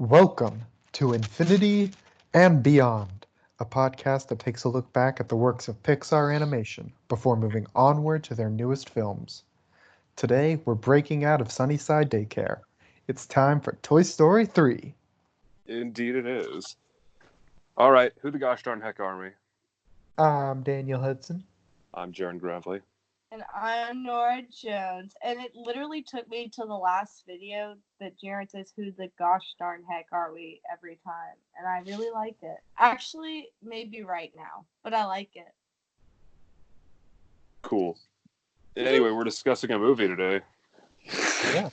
Welcome to Infinity and Beyond, a podcast that takes a look back at the works of Pixar animation before moving onward to their newest films. Today, we're breaking out of Sunnyside Daycare. It's time for Toy Story 3. Indeed it is. All right, who the gosh darn heck are we? I'm Daniel Hudson. I'm Jarron Gravely. And I'm Nora Jones. And it literally took me to the last video that Jarron says, who the gosh darn heck are we every time. And I really like it. Actually, maybe right now, but I like it. Cool. Anyway, we're discussing a movie today. Yeah.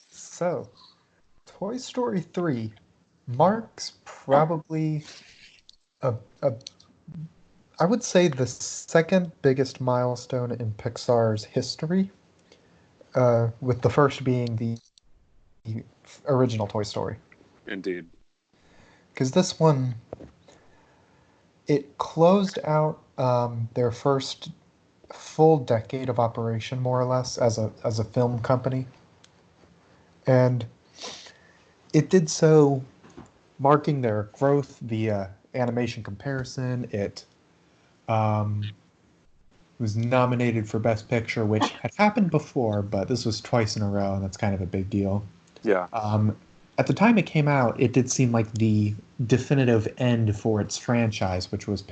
So, Toy Story 3 marks probably I would say the second biggest milestone in Pixar's history, with the first being the original Toy Story. Indeed. Because this one, it closed out their first full decade of operation, more or less, as a film company. And it did so marking their growth via animation comparison. It was nominated for Best Picture, which had happened before, but this was twice in a row, and that's kind of a big deal. Yeah. At the time it came out, it did seem like the definitive end for its franchise, which was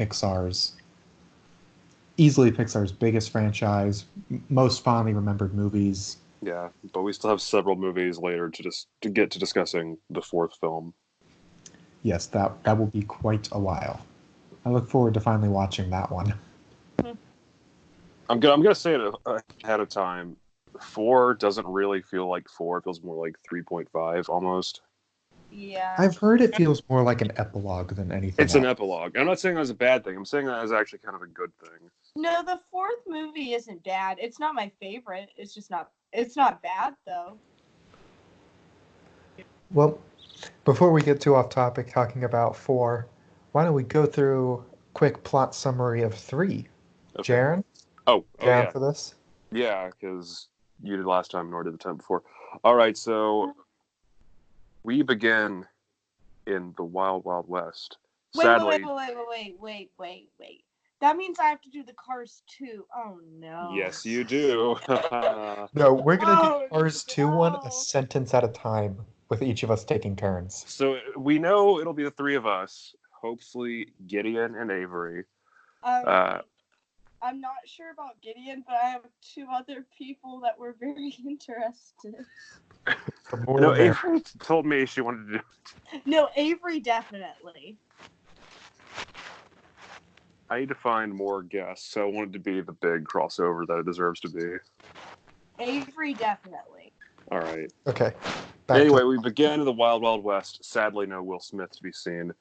easily Pixar's biggest franchise, most fondly remembered movies. Yeah, but we still have several movies later to get to discussing the fourth film. Yes, that will be quite a while. I look forward to finally watching that one. I'm gonna say it ahead of time. 4 doesn't really feel like 4. It feels more like 3.5 almost. Yeah. I've heard it feels more like an epilogue than anything It's else. an epilogue. I'm not saying that as a bad thing. I'm saying that as actually kind of a good thing. No, the fourth movie isn't bad. It's not my favorite. It's not bad, though. Well, before we get too off topic talking about 4, why don't we go through a quick plot summary of 3? Okay. Jarron? Oh Down yeah. for this? Yeah, because you did last time, nor did the time before. All right, so we begin in the Wild Wild West. Sadly, Wait. That means I have to do the Cars 2. Oh, no. yes, you do. No, we're going to do Oh, Cars 2 one no. a sentence at a time, with each of us taking turns. So we know it'll be the three of us. Hopefully, Gideon and Avery. I'm not sure about Gideon, but I have 2 other people that were very interested. No, Avery told me she wanted to do it. No, Avery definitely. I need to find more guests, so I want it to be the big crossover that it deserves to be. Avery definitely. All right. Okay. Anyway, we begin in the Wild Wild West. Sadly, no Will Smith to be seen.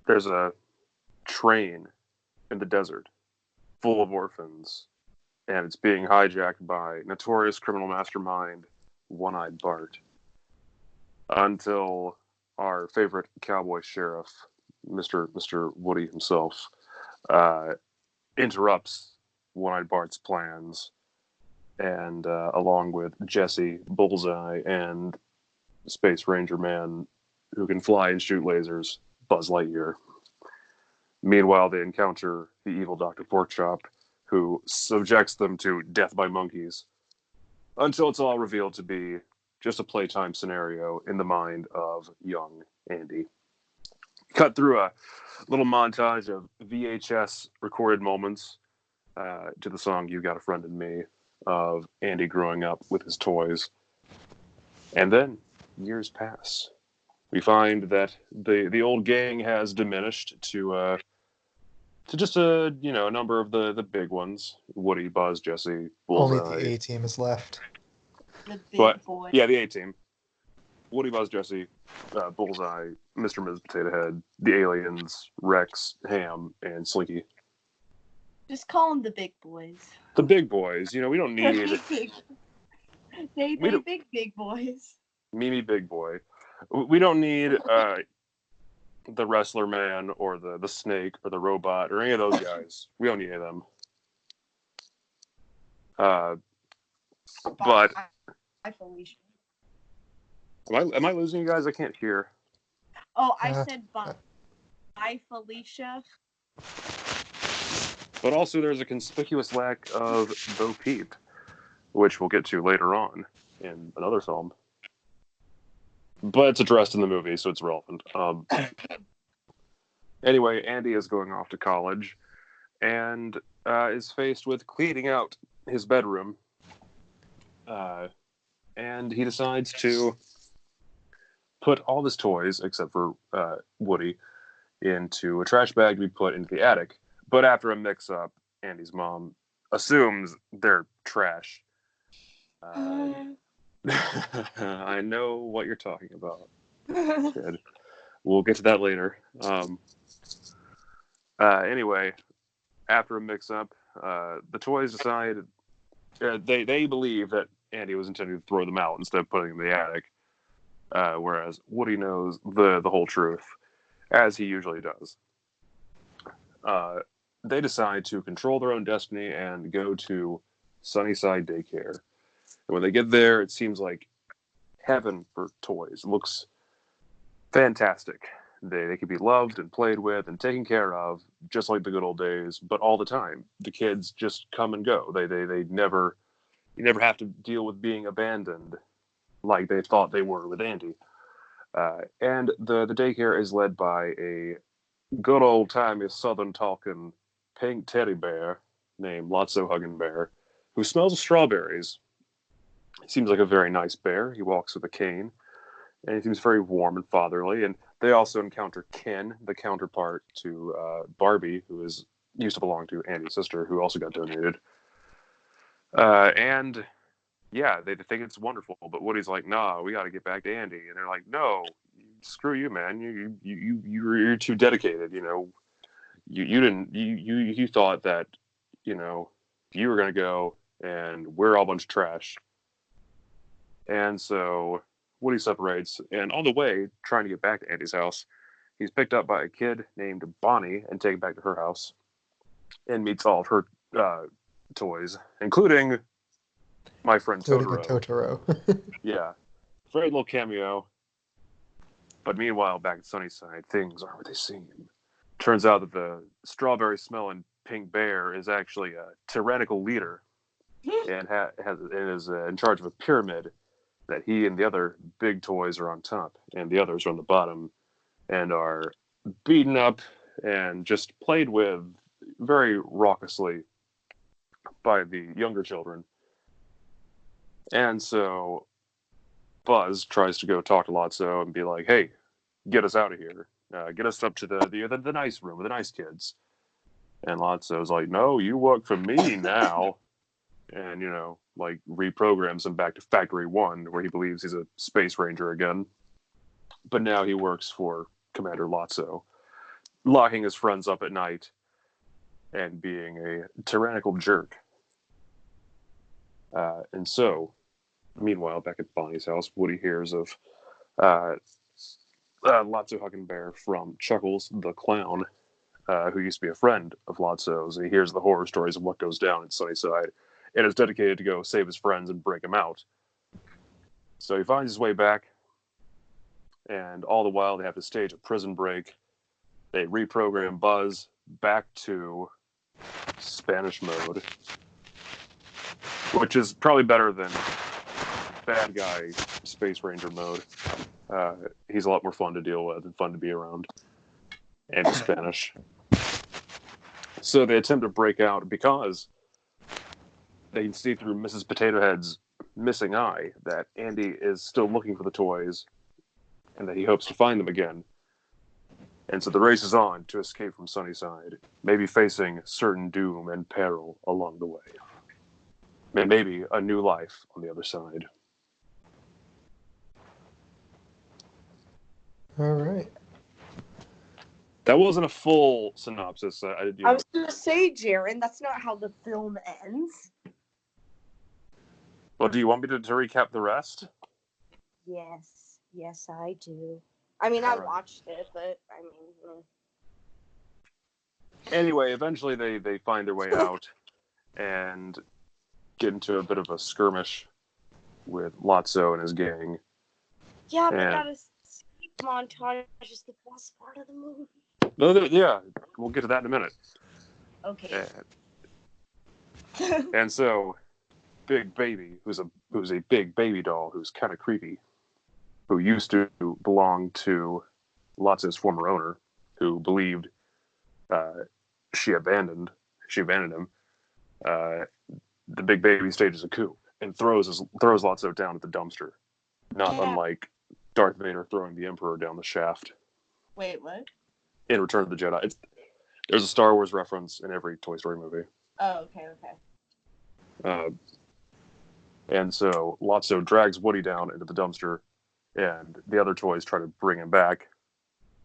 There's a train in the desert full of orphans, and it's being hijacked by notorious criminal mastermind One-Eyed Bart, until our favorite cowboy sheriff, Mr. Woody himself, interrupts One-Eyed Bart's plans, and along with Jesse, Bullseye, and Space Ranger Man, who can fly and shoot lasers, Buzz Lightyear. Meanwhile, they encounter the evil Dr. Porkchop, who subjects them to death by monkeys, until it's all revealed to be just a playtime scenario in the mind of young Andy. Cut through a little montage of VHS recorded moments to the song You Got a Friend in Me, of Andy growing up with his toys. And then years pass. We find that the old gang has diminished to just a number of the big ones: Woody, Buzz, Jesse, Bullseye. Only the A-team is left. The big boy. Yeah, the A-team: Woody, Buzz, Jesse, Bullseye, Mr. Ms. Potato Head, the aliens, Rex, Ham, and Slinky. Just call them the big boys. The big boys. We don't need big boys. Mimi Big Boy. We don't need the wrestler man or the snake or the robot or any of those guys. We don't need any of them. But I Felicia. Am I losing you guys? I can't hear. Oh, I Uh, said bye, Felicia. But also, there's a conspicuous lack of Bo Peep, which we'll get to later on in another film. But it's addressed in the movie, so it's relevant. Anyway, Andy is going off to college and is faced with cleaning out his bedroom. And he decides to put all his toys, except for Woody, into a trash bag to be put into the attic. But after a mix-up, Andy's mom assumes they're trash. I know what you're talking about, kid. We'll get to that later. Anyway, after a mix-up, the toys decide they believe that Andy was intending to throw them out instead of putting them in the attic, whereas Woody knows the whole truth, as he usually does. They decide to control their own destiny and go to Sunnyside Daycare. And when they get there, it seems like heaven for toys. It looks fantastic. They can be loved and played with and taken care of, just like the good old days, but all the time. The kids just come and go. They never, you never have to deal with being abandoned like they thought they were with Andy. And the daycare is led by a good old timey southern talking pink teddy bear named Lotso Huggin' Bear, who smells of strawberries. He seems like a very nice bear. He walks with a cane, and he seems very warm and fatherly. And they also encounter Ken, the counterpart to Barbie, who used to belong to Andy's sister, who also got donated. And yeah, they think it's wonderful, but Woody's like, "Nah, we got to get back to Andy," and they're like, "No, screw you, man. You're too dedicated. You know, you thought that, you know, you were gonna go, and we're all a bunch of trash." And so Woody separates, and on the way, trying to get back to Andy's house, he's picked up by a kid named Bonnie and taken back to her house, and meets all of her toys, including my friend including a Totoro. Totoro. Yeah, very little cameo. But meanwhile, back at Sunnyside, things aren't what they seem. Turns out that the strawberry-smelling pink bear is actually a tyrannical leader, and is in charge of a pyramid that he and the other big toys are on top, and the others are on the bottom, and are beaten up and just played with very raucously by the younger children. And so Buzz tries to go talk to Lotso and be like, "Hey, get us out of here. Get us up to the nice room with the nice kids." And Lotso's like, "No, you work for me now." And, you know, like reprograms him back to Factory 1, where he believes he's a space ranger again. But now he works for Commander Lotso, locking his friends up at night and being a tyrannical jerk. And so, meanwhile, back at Bonnie's house, Woody hears of Lotso Huggin' Bear from Chuckles the Clown, who used to be a friend of Lotso's, and he hears the horror stories of what goes down in Sunnyside, and is dedicated to go save his friends and break them out. So he finds his way back, and all the while they have to stage a prison break. They reprogram Buzz back to Spanish mode, which is probably better than bad guy Space Ranger mode. He's a lot more fun to deal with and fun to be around, and Spanish. So they attempt to break out because they can see through Mrs. Potato Head's missing eye that Andy is still looking for the toys and that he hopes to find them again. And so the race is on to escape from Sunnyside, maybe facing certain doom and peril along the way. And maybe a new life on the other side. All right. That wasn't a full synopsis. I was going to say, Jarron, that's not how the film ends. Well, do you want me to recap the rest? Yes, I do. I mean, I watched it, but I mean... Anyway, eventually they find their way out and get into a bit of a skirmish with Lotso and his gang. Yeah, but And that escape montage is the best part of the movie. yeah, we'll get to that in a minute. Okay. And so, Big Baby, who's a big baby doll, who's kind of creepy, who used to belong to Lotso's former owner, who believed she abandoned him. The Big Baby stages a coup and throws Lotso down at the dumpster, not Yeah. unlike Darth Vader throwing the Emperor down the shaft Wait, what? in Return of the Jedi. There's a Star Wars reference in every Toy Story movie. Oh, okay. And so Lotso drags Woody down into the dumpster, and the other toys try to bring him back,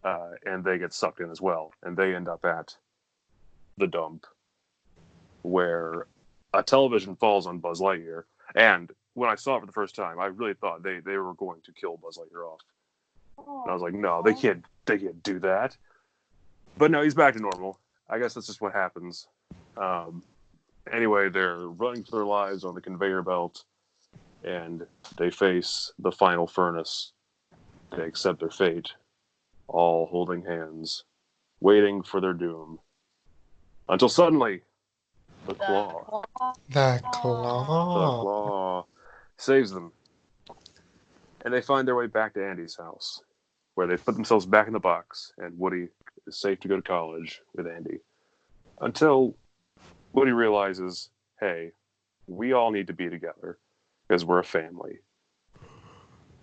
and they get sucked in as well. And they end up at the dump, where a television falls on Buzz Lightyear. And when I saw it for the first time, I really thought they were going to kill Buzz Lightyear off. Oh, And I was like, no, they can't do that. But no, he's back to normal. I guess that's just what happens. Anyway, they're running for their lives on the conveyor belt, and they face the final furnace. They accept their fate, all holding hands, waiting for their doom. Until suddenly, the claw The claw. saves them. And they find their way back to Andy's house, where they put themselves back in the box, and Woody is safe to go to college with Andy. Until Woody realizes, hey, we all need to be together because we're a family.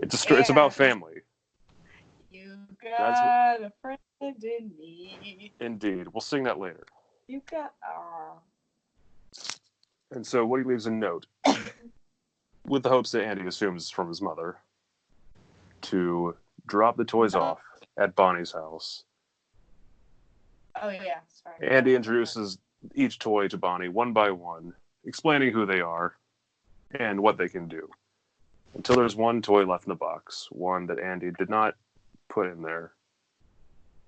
It's about family. You got a friend in me. Indeed. We'll sing that later. You got. And so Woody leaves a note with the hopes that Andy assumes from his mother to drop the toys off at Bonnie's house. Oh, yeah. Sorry. Andy introduces each toy to Bonnie one by one, explaining who they are and what they can do. Until there's one toy left in the box, one that Andy did not put in there.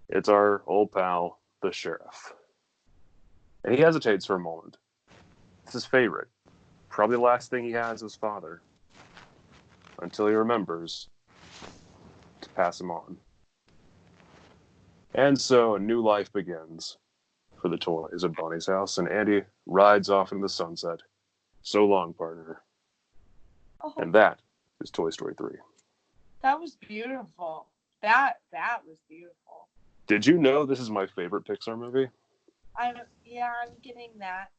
It's our old pal, the sheriff. And he hesitates for a moment. It's his favorite. Probably the last thing he has is his father. Until he remembers to pass him on. And so a new life begins for the toys at Bonnie's house, and Andy rides off into the sunset. So long, partner. Oh, And that is Toy Story 3. that was beautiful. That was beautiful. Did you know this is my favorite Pixar movie? I'm getting that.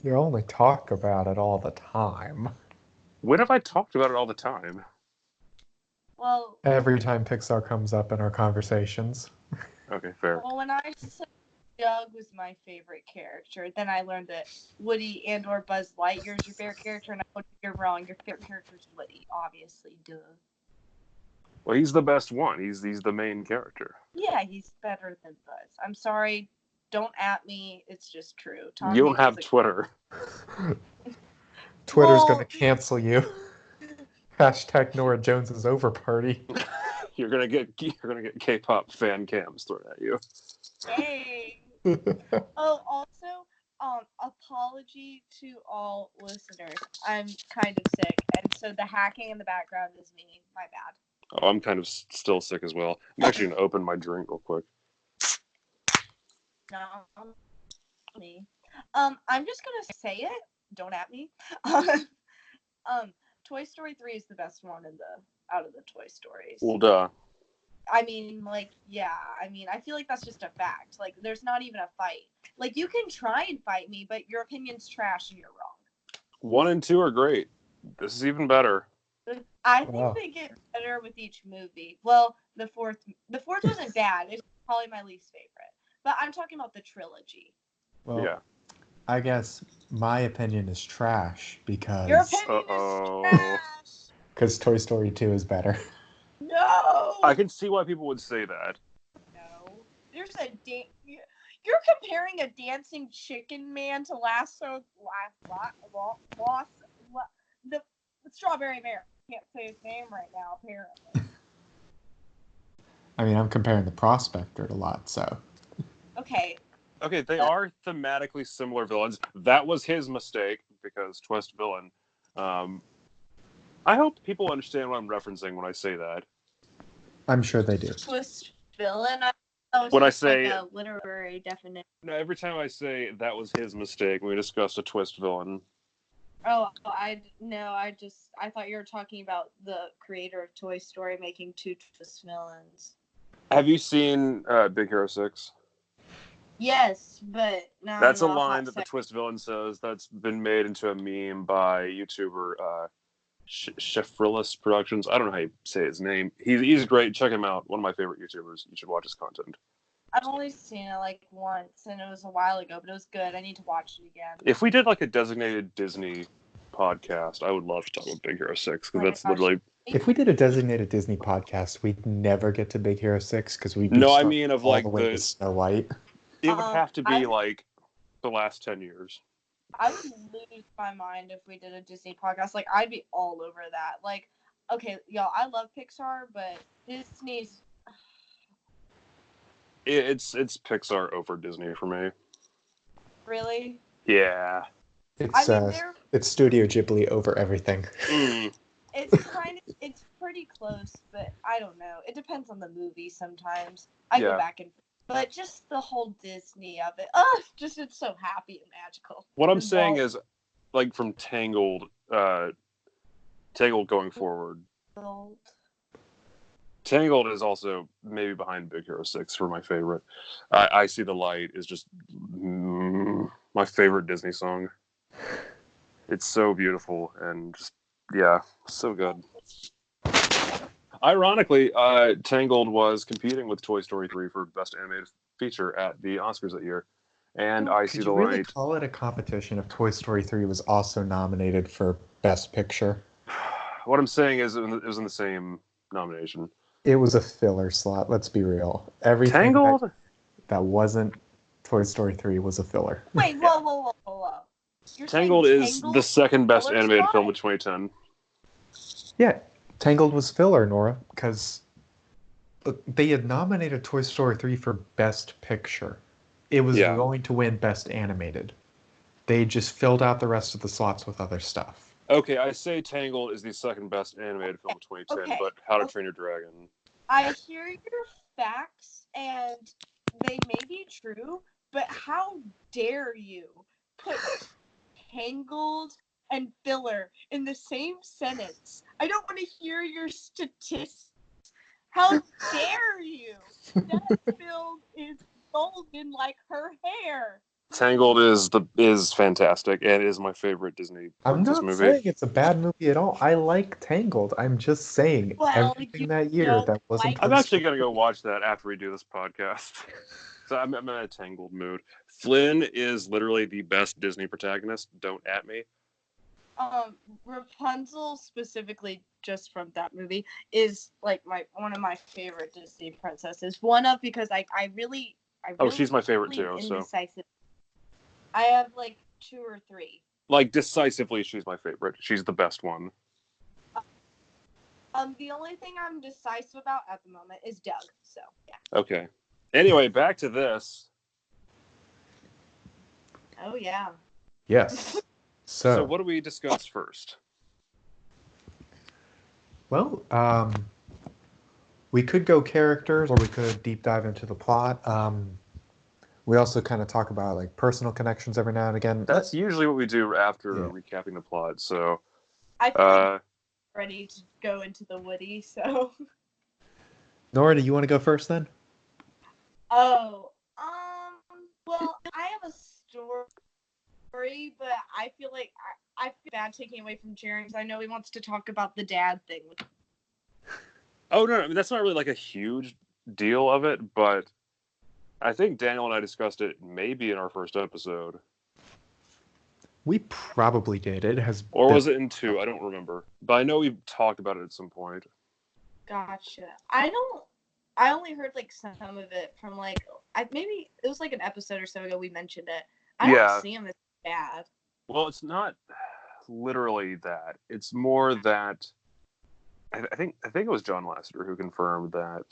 You only talk about it all the time. When have I talked about it all the time? Well, Every time Pixar comes up in our conversations. Okay, fair. when I said Doug was my favorite character, then I learned that Woody and or Buzz Lightyear is your favorite character, and I told you you're wrong. Your favorite character is Woody, obviously, duh. Well, he's the best one. He's the main character. Yeah, he's better than Buzz. I'm sorry, don't at me. It's just true. Tom You don't Hanks have is a- Twitter. Twitter's Well- gonna cancel you. Hashtag Nora Jones's over party. You're gonna get K-pop fan cams thrown at you. Hey. Oh, also, apology to all listeners. I'm kind of sick, and so the hacking in the background is me. My bad. Oh, I'm kind of still sick as well. I'm actually gonna open my drink real quick. No, me. I'm just gonna say it. Don't at me. Toy Story 3 is the best one out of the Toy Stories. Well, duh. I mean, I feel like that's just a fact. Like, there's not even a fight. Like, you can try and fight me, but your opinion's trash and you're wrong. 1 and 2 are great. This is even better. I think Wow. they get better with each movie. Well, the fourth wasn't bad. It's probably my least favorite. But I'm talking about the trilogy. Well, Yeah. I guess my opinion is trash because Your opinion Uh-oh. is trash. Toy Story 2 is better. No. I can see why people would say that. No. There's you're comparing a dancing chicken man to the Strawberry Bear. Can't say his name right now, apparently. I mean, I'm comparing the Prospector a lot, so. Okay. Okay, they are thematically similar villains. That was his mistake because twist villain. I I hope people understand what I'm referencing when I say that. I'm sure they do. Twist villain. That was When I just say- like a literary definition. No, every time I say that was his mistake, we discussed a twist villain. Oh, I thought you were talking about the creator of Toy Story making 2 twist villains. Have you seen Big Hero 6? Yes, but no. That's a line that the twist villain says that's been made into a meme by YouTuber Sheffrilus Productions. I don't know how you say his name. He's great. Check him out. One of my favorite YouTubers. You should watch his content. I've only seen it like once, and it was a while ago, but it was good. I need to watch it again. If we did like a designated Disney podcast, I would love to talk about Big Hero 6 because that's gosh. literally. If we did a designated Disney podcast, we'd never get to Big Hero 6 because we'd be No, I stuck mean of all like the way to Snow White. It would have to be I- like the last 10 years. I would lose my mind if we did a Disney podcast. Like, I'd be all over that. Like, okay, y'all, I love Pixar, but Disney's... It's Pixar over Disney for me. Really? Yeah. It's I mean, they're... it's Studio Ghibli over everything. Mm. It's pretty close, but I don't know. It depends on the movie sometimes. I go Yeah. back and... But just the whole Disney of it. Just it's so happy and magical. What I'm saying is, like, from Tangled going forward, Tangled is also maybe behind Big Hero 6 for my favorite. I See the Light is just my favorite Disney song. It's so beautiful and just, yeah, so good. Ironically, Tangled was competing with Toy Story 3 for Best Animated Feature at the Oscars that year. And I See Could the you really Light. call it a competition if Toy Story 3 was also nominated for Best Picture? What I'm saying is it was in the same nomination. It was a filler slot, let's be real. Everything Tangled? that wasn't Toy Story 3 was a filler. Wait, whoa. You're Tangled saying is the second best filler animated slot? film of 2010. Yeah, Tangled was filler, Nora, because they had nominated Toy Story 3 for Best Picture. It was Yeah. going to win Best Animated. They just filled out the rest of the slots with other stuff. Okay, I say Tangled is the second best animated film of 2010, Okay. but How to Train Your Dragon. I hear your facts, and they may be true, but how dare you put Tangled and filler in the same sentence? I don't want to hear your statistics. How dare you? That film is golden like her hair. Tangled is fantastic and is my favorite Disney I'm princess not movie. saying it's a bad movie at all. I like Tangled. I'm just saying Well, everything you that year don't that wasn't. like- I'm Toy actually Story- gonna go watch that after we do this podcast. So I'm in a Tangled mood. Flynn is literally the best Disney protagonist. Don't at me. Rapunzel specifically, just from that movie, is like one of my favorite Disney princesses. One of because I really Oh, she's my favorite believe too. So indecisive. I have like 2 or 3. like decisively, she's my favorite. She's the best one. The only thing I'm decisive about at the moment is Doug. So yeah. Okay. Anyway, back to this. Oh yeah. Yes. So what do we discuss first? Well, we could go characters, or we could deep dive into the plot. We also kind of talk about like personal connections every now and again. That's usually what we do after Yeah. recapping the plot. So, I feel like I'm ready to go into the Woody. So. Nora, do you want to go first then? Oh. Well, I have a story, but I feel like I feel bad taking away from Jarron because I know he wants to talk about the dad thing. oh no, I mean that's not really like a huge deal of it, but I think Daniel and I discussed it maybe in our first episode, We probably did. It has. or was it in 2? I don't remember, but I know we talked about it at some point. Gotcha. I only heard like some of it from like maybe it was like an episode or so ago we mentioned it. I Yeah. don't see him as bad. Well, it's not literally that. It's more that I think it was John Lasseter who confirmed that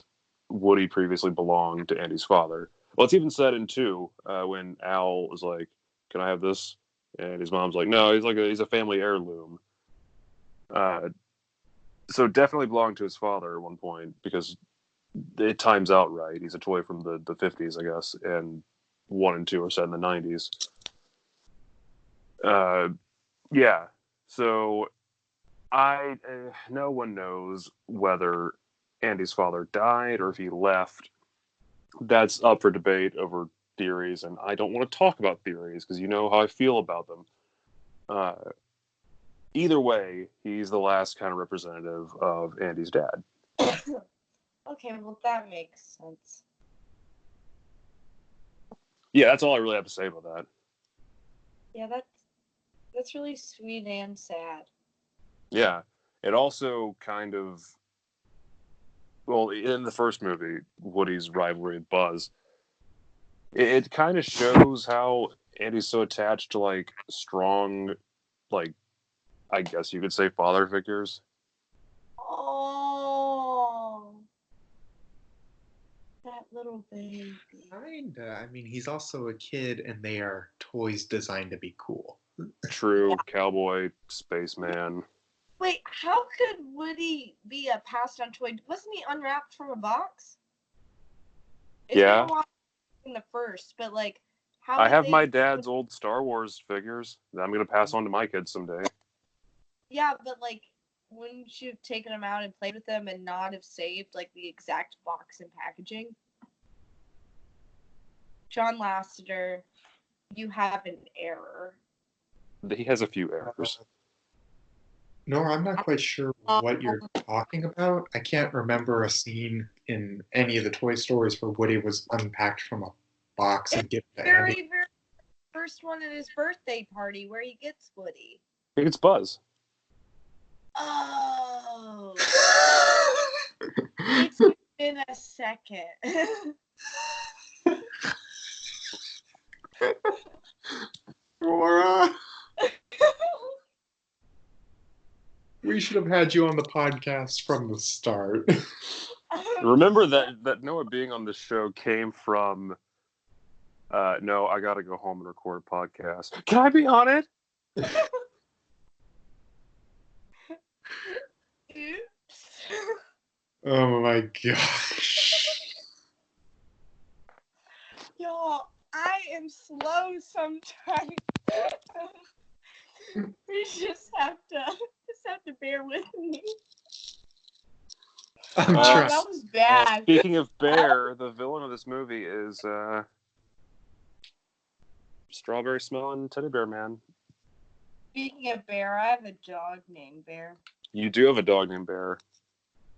Woody previously belonged to Andy's father. Well, it's even said in 2 when Al was like, "Can I have this?" and his mom's like, "No, he's a family heirloom." So definitely belonged to his father at one point because it times out right. He's a toy from the 50s, I guess, and 1 and 2 are set in the 90s. Yeah. So no one knows whether Andy's father died or if he left. That's up for debate over theories, and I don't want to talk about theories because you know how I feel about them. Either way, he's the last kind of representative of Andy's dad. Okay, well that makes sense. Yeah, that's all I really have to say about that. Yeah, that's really sweet and sad. Yeah, it also kind of, well, in the first movie, Woody's rivalry with Buzz, it kind of shows how Andy's so attached to like strong, like I guess you could say father figures. Oh, that little baby. Kinda. I mean, he's also a kid, and they are toys designed to be cool. True, Yeah. cowboy, spaceman. Wait, how could Woody be a passed down toy? Wasn't he unwrapped from a box? It's Yeah. been a while in the first, but like, how? I have my dad's old Star Wars figures that I'm going to pass on to my kids someday. Yeah, but like, wouldn't you have taken them out and played with them and not have saved like the exact box and packaging? John Lasseter, you have an error. He has a few errors. Nora, I'm not quite sure what you're talking about. I can't remember a scene in any of the Toy Stories where Woody was unpacked from a box and given to Very, Andy. very first one at his birthday party where he gets Woody. I think it's Buzz. Oh. It's been a second. Nora! We should have had you on the podcast from the start. Remember that Noah being on this show came from, no, I got to go home and record a podcast. Can I be on it? Oops. Oh my gosh. Y'all, I am slow sometimes. We just have to bear with me. I'm trying. That was bad. Speaking of Bear, the villain of this movie is Strawberry Smelling Teddy Bear Man. Speaking of Bear, I have a dog named Bear. You do have a dog named Bear.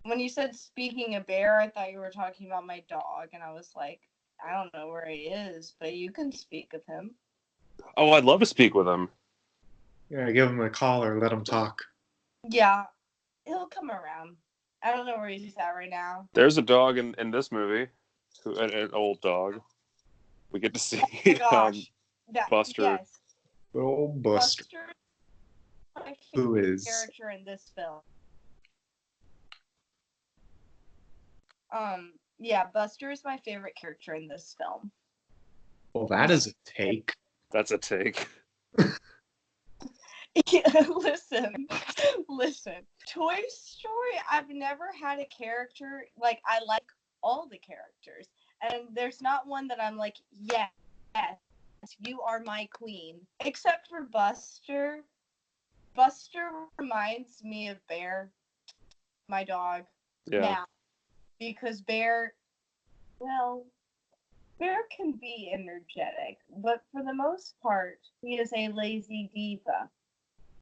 When you said speaking of Bear, I thought you were talking about my dog, and I was like, I don't know where he is, but you can speak of him. Oh, I'd love to speak with him. Yeah, give him a call or let him talk. Yeah, he'll come around. I don't know where he's at right now. There's a dog in this movie, an old dog. We get to see Buster. Yes. Oh, Buster. My Who favorite is? character in this film. Yeah, Buster is my favorite character in this film. Well, that is a take. That's a take. Yeah, listen. Toy Story, I've never had a character, like, I like all the characters. And there's not one that I'm like, yes, you are my queen. Except for Buster. Buster reminds me of Bear, my dog. Yeah. Now, because Bear can be energetic, but for the most part, he is a lazy diva.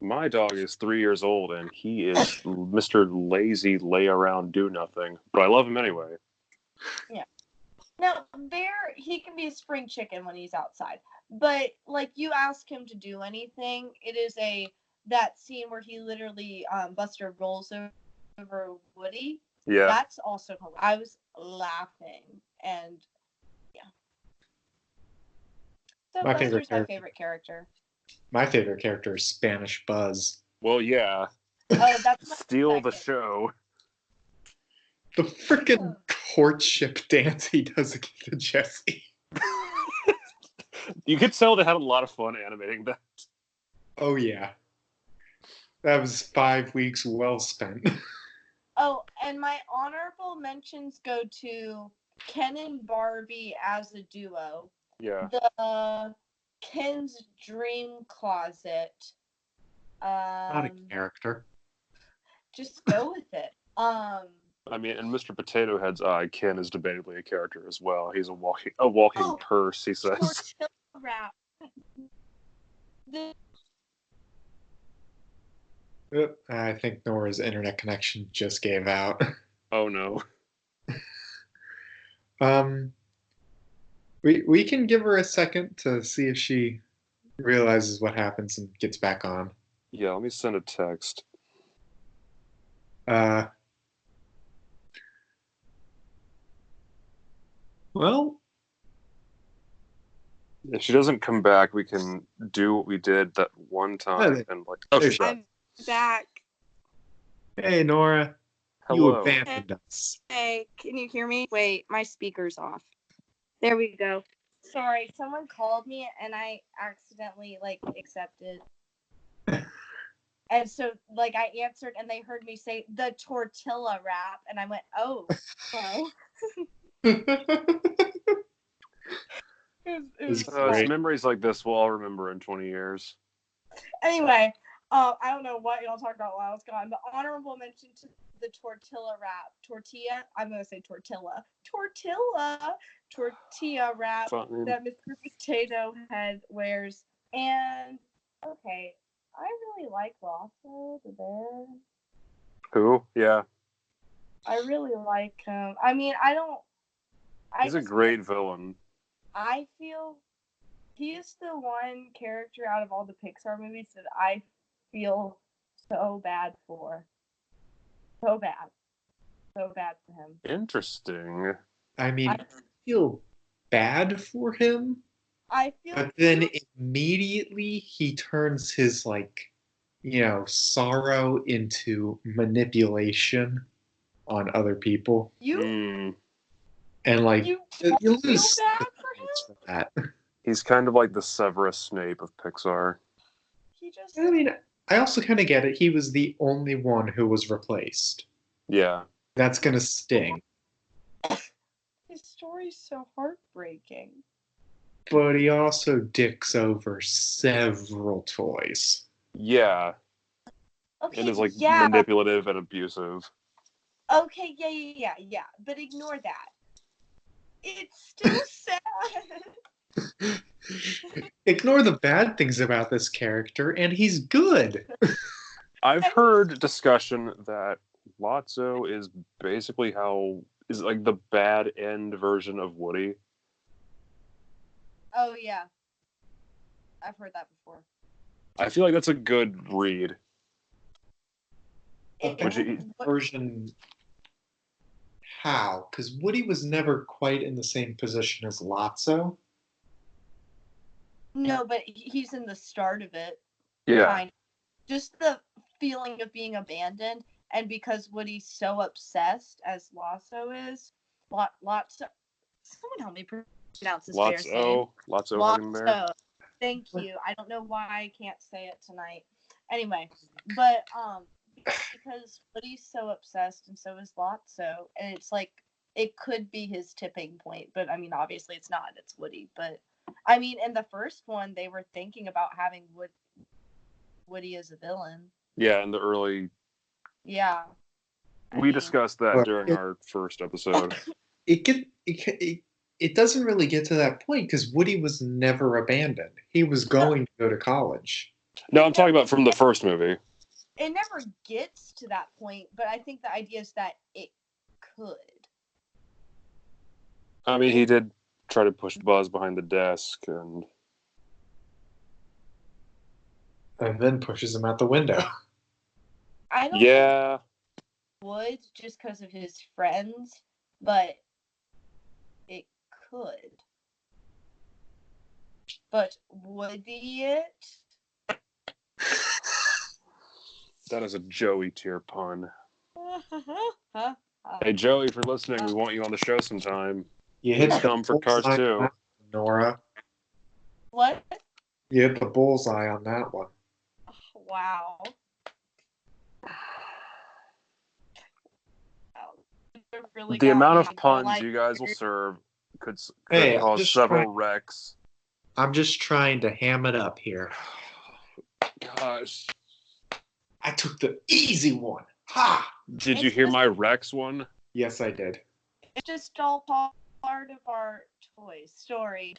My dog is 3 years old, and he is Mr. Lazy, lay around, do nothing. But I love him anyway. Yeah. Now, Bear, he can be a spring chicken when he's outside. But, like, you ask him to do anything, it is that scene where he literally, Buster rolls over Woody. Yeah. That's also hilarious. I was laughing, and, yeah. So My Buster's favorite my favorite character. My favorite character is Spanish Buzz. Well, yeah. Oh, that's my Steal the second. show. The freaking courtship dance he does to Jesse. You could tell they had a lot of fun animating that. Oh, yeah. That was 5 weeks well spent. Oh, and my honorable mentions go to Ken and Barbie as a duo. Yeah. The Ken's Dream Closet. Not a character. Just go with it. I mean, in Mr. Potato Head's eye, Ken is debatably a character as well. He's a walking purse, he says. Tortilla Wrap. I think Nora's internet connection just gave out. Oh no. We can give her a second to see if she realizes what happens and gets back on. Yeah, let me send a text. Well, If she doesn't come back, we can do what we did that one time and like. Oh, she's back. I'm back. hey Nora, you Hello. abandoned us. Hey, can you hear me? Wait, my speaker's off. There we go. Sorry, someone called me and I accidentally accepted. And so I answered and they heard me say the tortilla wrap and I went, oh. It's memories like this we'll all remember in 20 years. Anyway, I don't know what y'all talked about while I was gone, but honorable mention to the tortilla wrap. Tortilla, I'm going to say tortilla. Tortilla wrap that Mr. Potato Head wears. And, okay, I really like Lasso, the bear. Who? Yeah. I really like him. I mean, He's a great villain. I feel he is the one character out of all the Pixar movies that I feel so bad for. So bad. So bad for him. Interesting. I mean, I feel bad for him. But then immediately he turns his sorrow into manipulation on other people. And you lose bad for that. He's kind of like the Severus Snape of Pixar. I mean, I also kind of get it. He was the only one who was replaced. Yeah. That's gonna sting. His story's so heartbreaking. But he also dicks over several toys. Yeah. Okay, and is manipulative and abusive. Okay, yeah. But ignore that. It's still sad. Ignore the bad things about this character, and he's good. I've heard discussion that Lotso is basically the bad end version of Woody. Oh yeah, I've heard that before. I feel like that's a good read. Version. How? Because Woody was never quite in the same position as Lotso. No, but he's in the start of it. Yeah. Just the feeling of being abandoned, and because Woody's so obsessed as Lotso is, Lotso. Someone help me pronounce this bear's name. Lotso. Thank you. I don't know why I can't say it tonight. Anyway, but because Woody's so obsessed and so is Lotso, and it's it could be his tipping point, but I mean obviously it's not. It's Woody, but I mean in the first one they were thinking about having Woody as a villain. Yeah, in the early. Yeah. We discussed that during our first episode. It doesn't really get to that point because Woody was never abandoned. He was going to go to college. No, I'm talking about from the first movie. It never gets to that point, but I think the idea is that it could. I mean, he did try to push Buzz behind the desk and then pushes him out the window. I don't think he would just because of his friends, but it could. But would it? That is a Joey tier pun. Hey Joey, if you're listening, we want you on the show sometime. You hit come for Cars 2. Nora. What? You hit the bullseye on that one. Wow. really The got amount me. of puns Like, you guys will serve could Hey, I'm cause just several wrecks. I'm just trying to ham it up here. Gosh. I took the easy one. Ha! Did you It's hear just- my Rex one? Yes, I did. it's just all part of our Toy Story.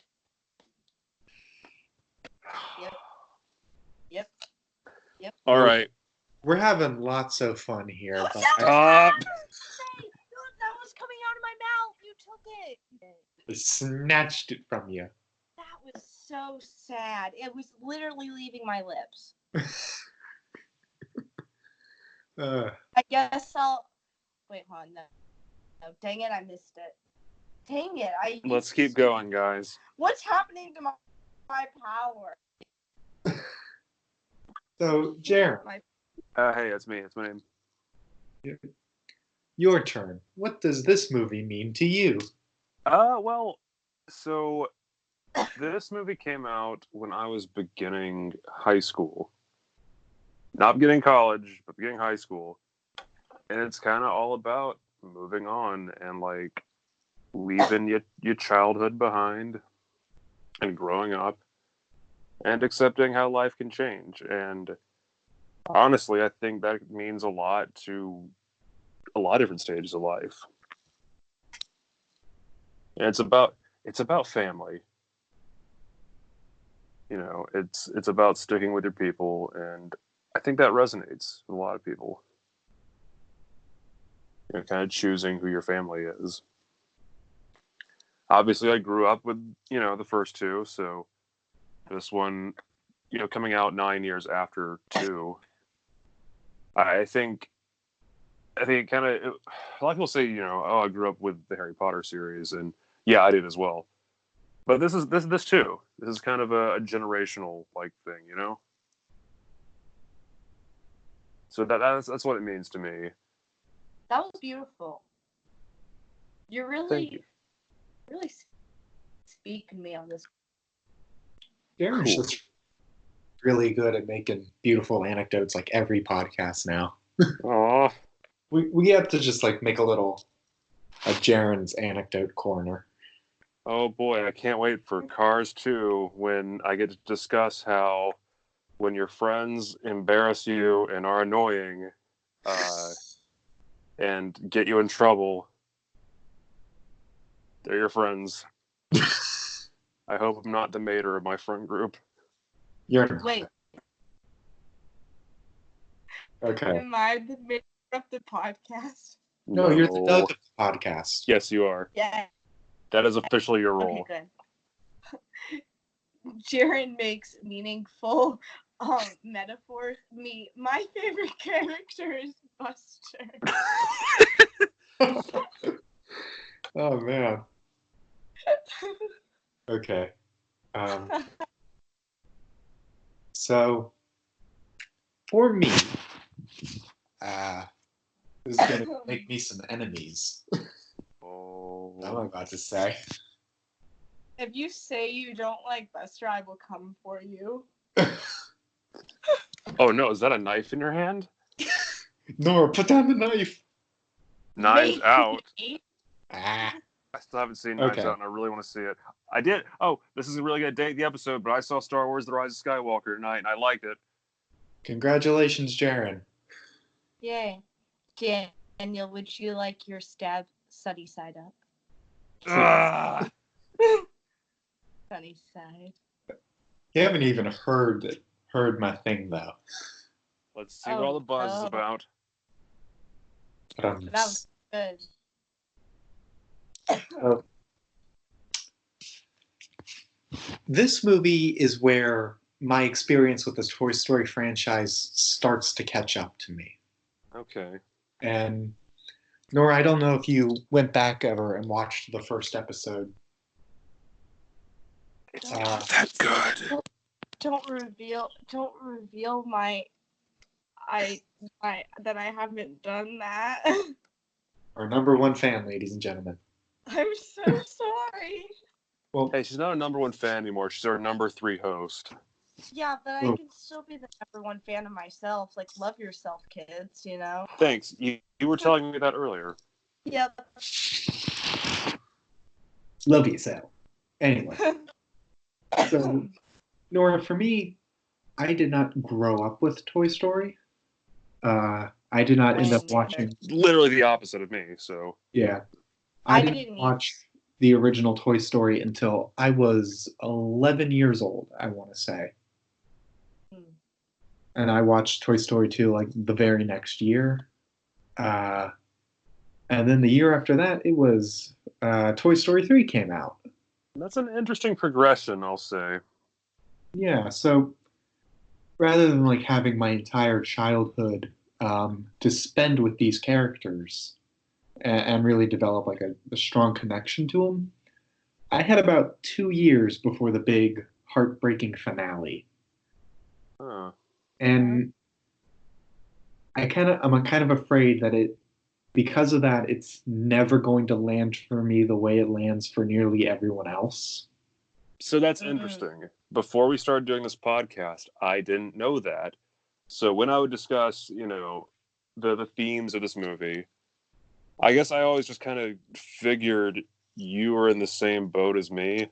Yep. All right. We're having lots of fun here. No, But Stop. that was coming out of my mouth. You took it. I snatched it from you. That was so sad. It was literally leaving my lips. I guess I'll wait. Hold on. No, dang it! I missed it. Dang it! Let's keep going, guys. What's happening to my power? So, Jarron, Hey, it's me. It's my name. your turn. What does this movie mean to you? Well, so this movie came out when I was beginning high school. Not beginning college, but beginning high school. And it's kind of all about moving on and like leaving your childhood behind and growing up and accepting how life can change. And honestly, I think that means a lot to a lot of different stages of life. And it's about family. You know, it's about sticking with your people, and I think that resonates with a lot of people. You know, kind of choosing who your family is. Obviously, I grew up with, you know, the first two, so this one, you know, coming out 9 years after two, I think it kind of, a lot of people say, you know, oh, I grew up with the Harry Potter series, and yeah, I did as well. But this too. This is kind of a generational like thing, you know. So that's what it means to me. That was beautiful. You're Thank you. really speaking me on this. Jarron's Cool. just really good at making beautiful anecdotes like every podcast now. Aw. We have to just like make a Jarron's anecdote corner. Oh boy, I can't wait for Cars 2 when I get to discuss how when your friends embarrass you and are annoying and get you in trouble, they're your friends. I hope I'm not the mater of my friend group. You're Wait, okay. am I the maker of the podcast? No, you're the Doug of the podcast. Yes, you are. Yeah. That is officially your role. Okay, good. Jarron makes meaningful metaphors. My favorite character is Buster. Oh man. Okay. So for me, this is gonna make me some enemies. Oh. I'm about to say. If you say you don't like Buster, I will come for you. Oh no, is that a knife in your hand? Nora, put down the knife. Knives Out. Ah. I still haven't seen Knives Okay. Out, and I really want to see it. I did. Oh, this isn't really going to date the episode, but I saw Star Wars: The Rise of Skywalker tonight, and I liked it. Congratulations, Jarron. Yay. Daniel, would you like your stab sunny side up? Ah! Sunny side. You haven't even heard my thing though. Let's see what all the buzz is about. That was good. This movie is where my experience with the Toy Story franchise starts to catch up to me. Okay. And Nora, I don't know if you went back ever and watched the first episode. It's not that good. Don't reveal that I haven't done that. Our number one fan, ladies and gentlemen. I'm so sorry. Well, Hey, she's not a number one fan anymore. She's our number 3 host. Yeah, but I can still be the number one fan of myself. Like, love yourself, kids, you know? Thanks. You were telling me that earlier. Yep. Love you, Sal. Anyway, so Nora, for me, I did not grow up with Toy Story. I did not end up watching. Literally the opposite of me. So Yeah, I I didn't didn't watch the original Toy Story until I was 11 years old, I want to say. And I watched Toy Story 2 like the very next year. And then the year after that, it was Toy Story 3 came out. that's an interesting progression, I'll say. Yeah, so rather than like having my entire childhood to spend with these characters and really develop like a strong connection to them, I had about 2 years before the big heartbreaking finale. Huh. And I'm kind of afraid that because of that, it's never going to land for me the way it lands for nearly everyone else. So that's interesting. Before we started doing this podcast, I didn't know that. So when I would discuss, the themes of this movie, I guess I always just kind of figured you were in the same boat as me.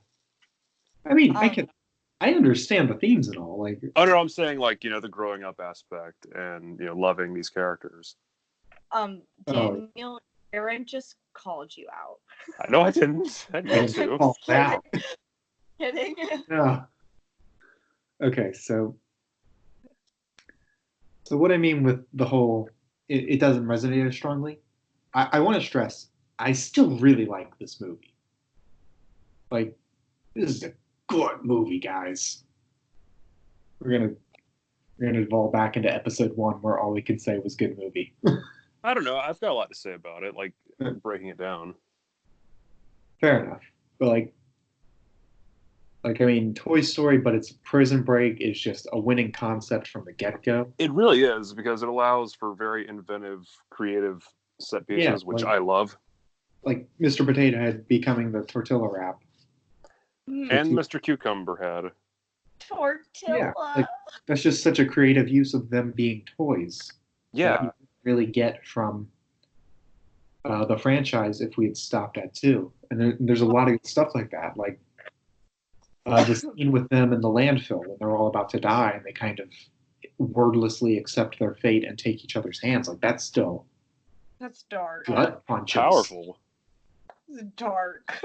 I mean, I understand the themes and all. Like, oh no, I'm saying like the growing up aspect and loving these characters. Daniel, Jarron just called you out. No, I didn't. I didn't to. Oh, wow. Kidding. Yeah. Okay, so what I mean with the whole, it doesn't resonate as strongly. I want to stress, I still really like this movie. Like, this is a good movie, guys. We're gonna evolve back into episode 1 where all we could say was good movie. I don't know. I've got a lot to say about it, like breaking it down. Fair enough, but like I mean, Toy Story, but it's Prison Break is just a winning concept from the get-go. It really is, because it allows for very inventive, creative set pieces, which I love. Like Mr. Potato Head becoming the tortilla wrap. And Mr. Cucumber Head. Tortilla. Yeah, like, that's just such a creative use of them being toys. Yeah. You really get from the franchise if we had stopped at 2. And there's a lot of good stuff like that. Like, the scene with them in the landfill when they're all about to die and they kind of wordlessly accept their fate and take each other's hands. Like, that's dark. Gut punches. Powerful. It's dark.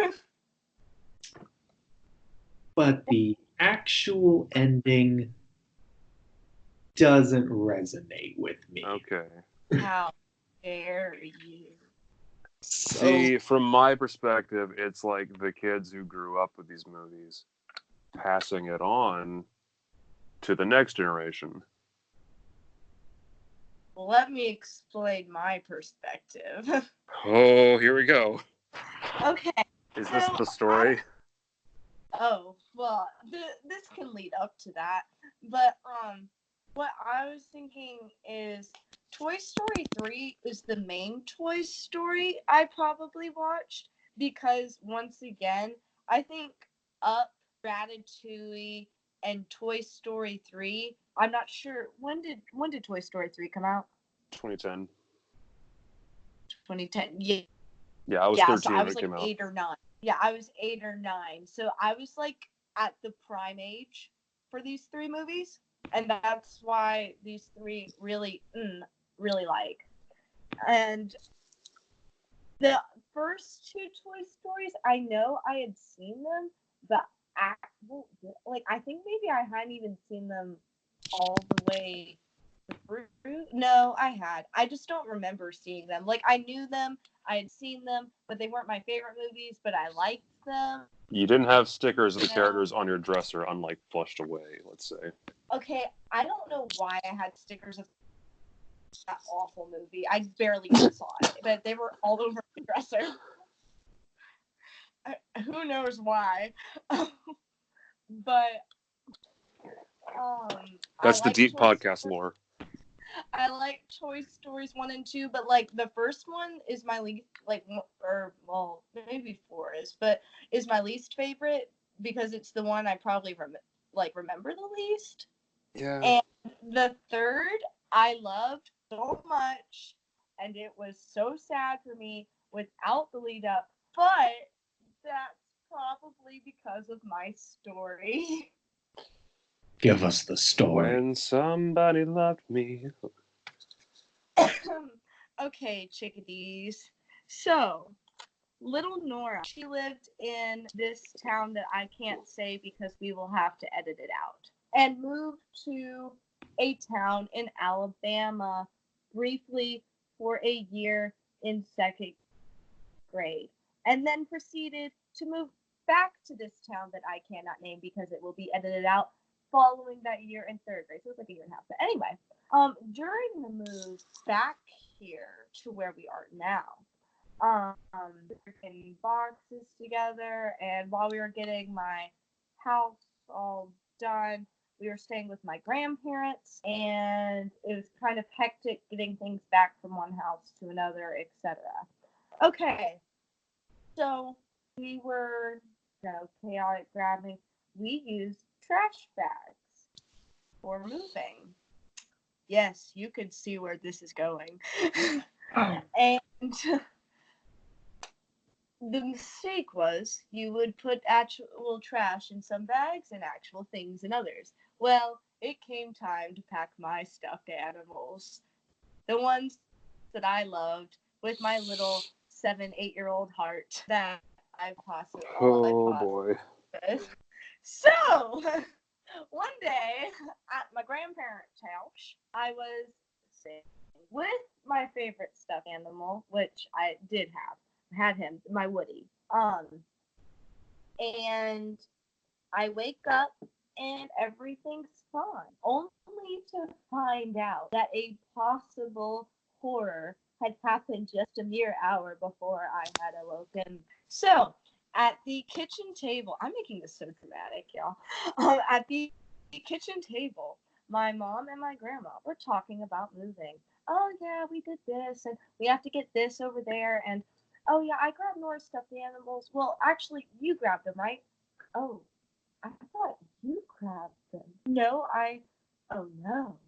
But the actual ending doesn't resonate with me. Okay. How dare you? See, from my perspective, it's like the kids who grew up with these movies passing it on to the next generation. Let me explain my perspective. Oh, here we go. Okay. Is this the story? Well, this can lead up to that. But what I was thinking is Toy Story 3 is the main Toy Story I probably watched because once again, I think Up, Ratatouille, and Toy Story 3. I'm not sure when did Toy Story 3 come out? 2010. 2010. Yeah, I was 13 so I when was it came like out. 8 or 9. Yeah, I was 8 or 9. So I was like at the prime age for these 3 movies, and that's why these 3 really like. And the first 2 Toy Stories, I know I had seen them, but I think maybe I hadn't even seen them all the way through. No, I had. I just don't remember seeing them. Like, I knew them, I had seen them, but they weren't my favorite movies, but I liked them. You didn't have stickers of the characters on your dresser, unlike Flushed Away, let's say. Okay, I don't know why I had stickers of that awful movie. I barely even saw it, but they were all over the dresser. Who knows why? But that's the deep podcast lore. I like Toy Stories 1 and 2, but like the first one is my least, maybe 4 is my least favorite because it's the one I probably remember the least. Yeah. And the third I loved so much, and it was so sad for me without the lead up, but that's probably because of my story. Give us the story. When somebody loved me. Okay, chickadees. So, little Nora, she lived in this town that I can't say because we will have to edit it out, and moved to a town in Alabama briefly for a year in second grade, and then proceeded to move back to this town that I cannot name because it will be edited out following that year in third grade. So it was like a year and a half. But anyway, during the move back here to where we are now, we were getting boxes together, and while we were getting my house all done, we were staying with my grandparents, and it was kind of hectic getting things back from one house to another, etc. Okay, so we were, chaotic grabbing. We used trash bags for moving. Yes, you could see where this is going. And the mistake was you would put actual trash in some bags and actual things in others. Well, it came time to pack my stuffed animals. The ones that I loved with my little 7-8-year-old heart that I possibly Oh boy. could. So, one day at my grandparents' house, I was sitting with my favorite stuffed animal, which I did have. I had him, my Woody. And I wake up and everything's fine, only to find out that a possible horror had happened just a mere hour before I had awoken. So, at the kitchen table, I'm making this so dramatic, y'all. At the kitchen table, my mom and my grandma were talking about moving. Oh, yeah, we did this, and we have to get this over there, and oh, yeah, I grabbed Nora's stuffed animals. Well, actually, you grabbed them, right? Oh, I thought you grabbed them. No, oh no.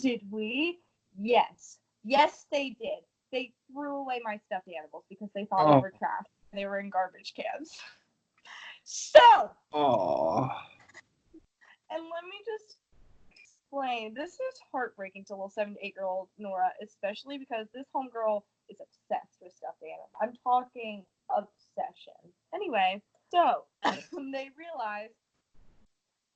Did we? Yes. Yes, they did. They threw away my stuffed animals because they thought they were trash. They were in garbage cans. So, and let me just explain. This is heartbreaking to little 7-8-year-old Nora, especially because this homegirl is obsessed with stuffed animals. I'm talking obsession. Anyway, so they realized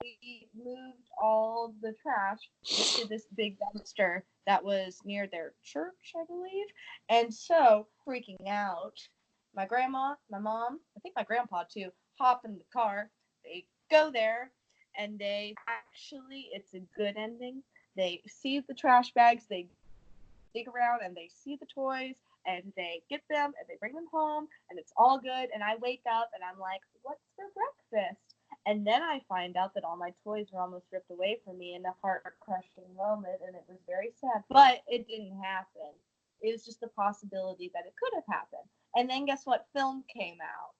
we moved all the trash into this big dumpster that was near their church, I believe. And so, freaking out, my grandma, my mom, I think my grandpa too, hop in the car. They go there, and they actually, it's a good ending. They see the trash bags, they dig around, and they see the toys, and they get them, and they bring them home, and it's all good. And I wake up, and I'm like, what's for breakfast? And then I find out that all my toys were almost ripped away from me in a heart-crushing moment, and it was very sad. But it didn't happen. It was just the possibility that it could have happened. And then guess what? Film came out.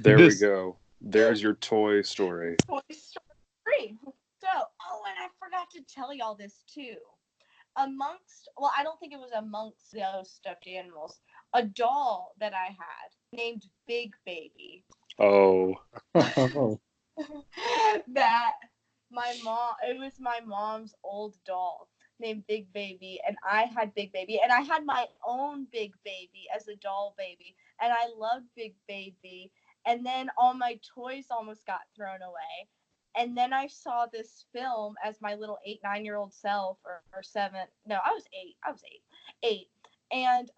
There we go. There's your toy story. Toy Story 3. So, oh, and I forgot to tell y'all this too. Well, I don't think it was amongst those stuffed animals, a doll that I had named Big Baby. Oh. That it was my mom's old doll named Big Baby, and I had Big Baby, and I had my own Big Baby as a doll baby, and I loved Big Baby, and then all my toys almost got thrown away. And then I saw this film as my little 8-9-year-old self, or 7. No, I was 8. I was 8. And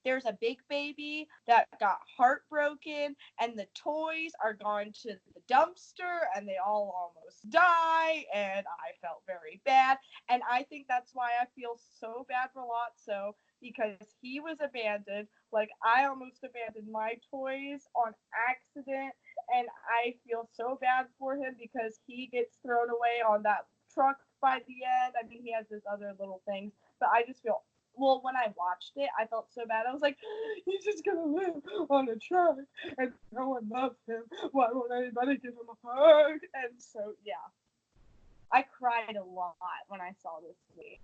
there's a Big Baby that got heartbroken, and the toys are gone to the dumpster, and they all almost die, and I felt very bad. And I think that's why I feel so bad for Lotso, because he was abandoned. Like, I almost abandoned my toys on accident, and I feel so bad for him because he gets thrown away on that truck by the end. I mean, he has this other little things, but I just feel, well, when I watched it, I felt so bad. I was like, he's just gonna live on a truck, and no one loves him. Why won't anybody give him a hug? And so, yeah, I cried a lot when I saw this movie.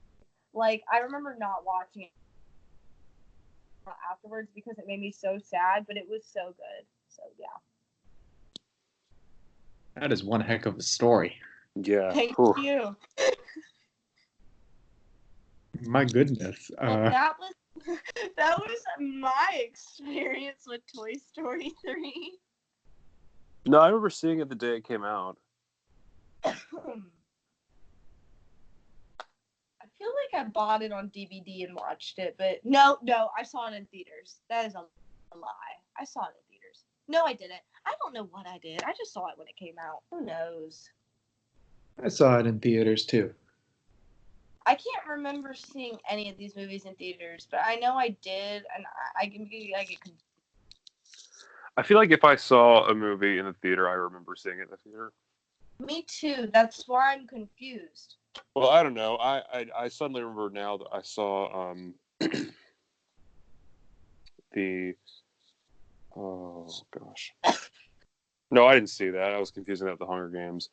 Like, I remember not watching it afterwards because it made me so sad, but it was so good. So yeah. That is one heck of a story. Yeah. Thank Whew. you. My goodness. Well, that was my experience with Toy Story 3. No, I remember seeing it the day it came out. I feel like I bought it on DVD and watched it, but no, I saw it in theaters. That is a lie. I saw it in theaters. No, I didn't. I don't know what I did. I just saw it when it came out. Who knows? I saw it in theaters too. I can't remember seeing any of these movies in theaters, but I know I did, and I get confused. I feel like if I saw a movie in the theater, I remember seeing it in the theater. Me too. That's why I'm confused. Well, I don't know. I suddenly remember now that I saw the oh gosh. No, I didn't see that. I was confusing that with the Hunger Games.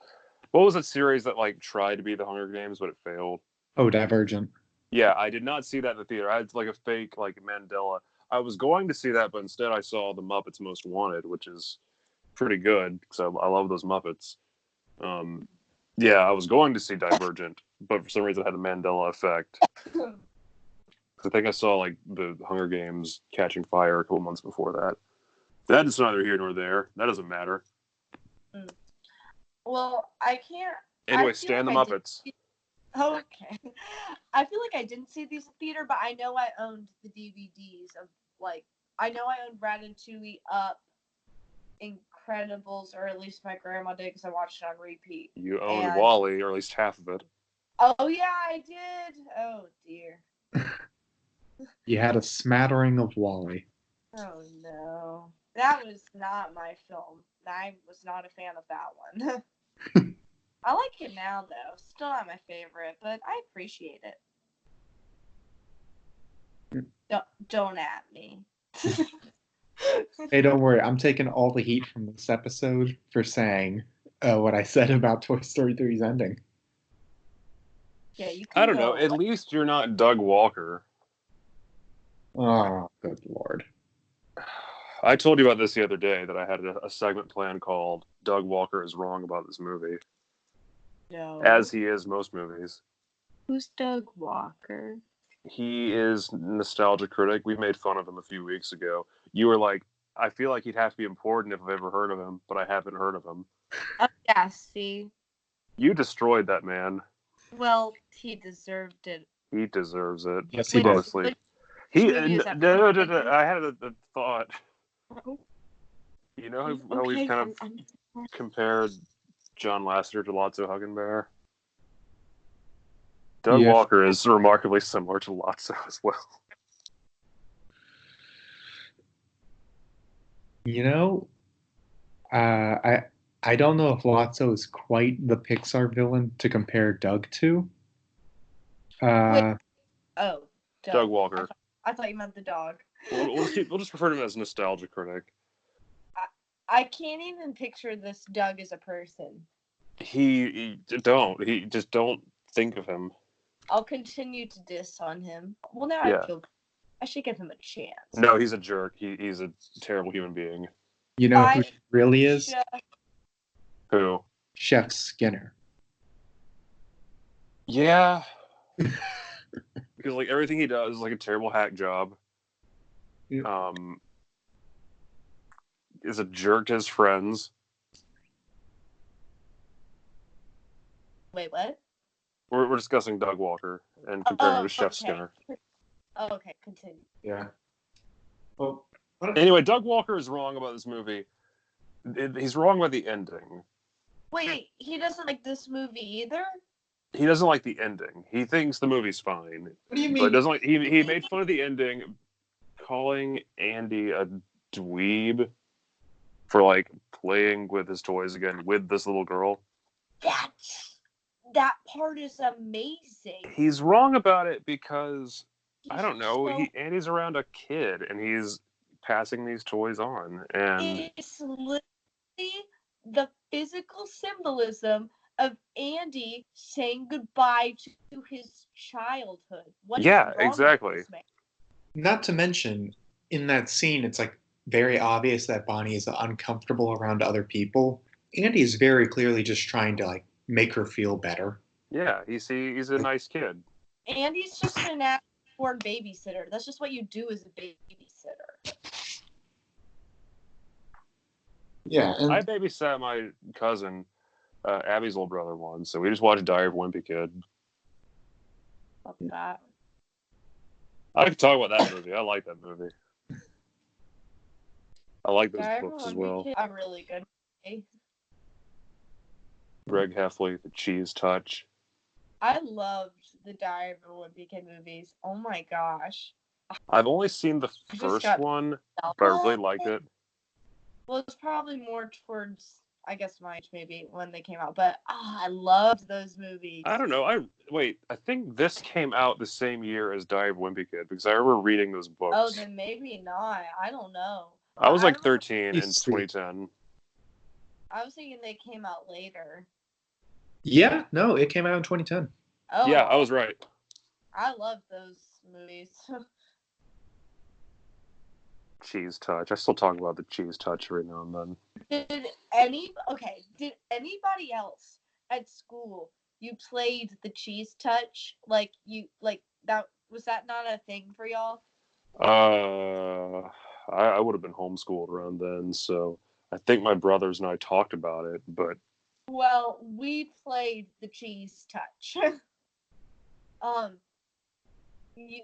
What was that series that like tried to be the Hunger Games but it failed? Oh, Divergent. Yeah, I did not see that in the theater. I had like a fake like Mandela. I was going to see that, but instead I saw The Muppets Most Wanted, which is pretty good because I love those Muppets. Yeah, I was going to see Divergent, but for some reason it had the Mandela effect. I think I saw like the Hunger Games Catching Fire a couple months before that. That is neither here nor there. That doesn't matter. Well, I can't. Anyway, Stan the Muppets. Okay. I feel like I didn't see these in theater, but I know I owned the DVDs of like I know I owned Ratatouille, Up, Incredibles, or at least my grandma did because I watched it on repeat. You owned Wall-E, or at least half of it. Oh yeah, I did. Oh dear. You had a smattering of Wall-E. Oh no, that was not my film. I was not a fan of that one. I like it now though. Still not my favorite, but I appreciate it. Don't at me. Hey, don't worry. I'm taking all the heat from this episode for saying what I said about Toy Story 3's ending. Yeah, you can I don't know. At least you're not Doug Walker. Oh, good lord. I told you about this the other day, that I had a segment plan called Doug Walker is wrong about this movie. No. As he is most movies. Who's Doug Walker? He is nostalgia critic. We made fun of him a few weeks ago. You were like, I feel like he'd have to be important if I've ever heard of him, but I haven't heard of him. Oh, yeah, see? You destroyed that man. Well, he deserved it. He deserves it. Yes, he Wait, does. which He, movie is that? no, I had a thought. You know how we've Okay, kind of compared John Lasseter to Lotso Huggenbear? Doug Yeah. Walker is remarkably similar to Lotso as well. You know, I don't know if Lotso is quite the Pixar villain to compare Doug to. Oh, Doug Walker. I thought you meant the dog. We'll just refer to him as nostalgia critic. I can't even picture this Doug as a person. He just don't think of him. I'll continue to diss on him. Well, now Yeah. I should give him a chance. No, he's a jerk. He's a terrible human being. You know who he really is? Who? Chef Skinner. Yeah. Because like everything he does is like a terrible hack job. Yeah. Is a jerk to his friends. Wait, what? We're discussing Doug Walker and comparing him to Chef okay. Skinner. Oh, okay, continue. Yeah. Well, Anyway, Doug Walker is wrong about this movie. He's wrong about the ending. Wait, he doesn't like this movie either? He doesn't like the ending. He thinks the movie's fine. What do you But mean? doesn't like. He made fun of the ending, calling Andy a dweeb for like playing with his toys again with this little girl. That part is amazing. He's wrong about it because I don't know. So, Andy's around a kid and he's passing these toys on, and it's literally the physical symbolism of Andy saying goodbye to his childhood. What is yeah, wrong with exactly. this man? Not to mention, in that scene, it's like very obvious that Bonnie is uncomfortable around other people. Andy is very clearly just trying to like make her feel better. Yeah, he's a nice kid. And he's just an born babysitter. That's just what you do as a babysitter. Yeah, and I babysat my cousin, Abby's little brother, once, so we just watched Diary of a Wimpy Kid. Love that. I can talk about that movie. I like that movie. I like those Diary of books a as Wimpy well. Kid, a really good movie. Greg Heffley, The Cheese Touch. I loved the Diary of a Wimpy Kid movies. Oh my gosh. I've only seen the I just first got- one, but I really liked it. Well, it's probably more towards, I guess, my age maybe when they came out. But I loved those movies. I don't know. I think this came out the same year as Diary of a Wimpy Kid because I remember reading those books. Oh, then maybe not. I don't know. I was like remember- 13 in 2010. I was thinking they came out later. yeah, no, it came out in 2010. Oh, Yeah, I was right. I love those movies. Cheese Touch. I still talk about the Cheese Touch every now and then. Did anybody else at school you played the cheese touch? Like that was that not a thing for y'all? I would have been homeschooled around then, so I think my brothers and I talked about it, but Well, we played the cheese touch. You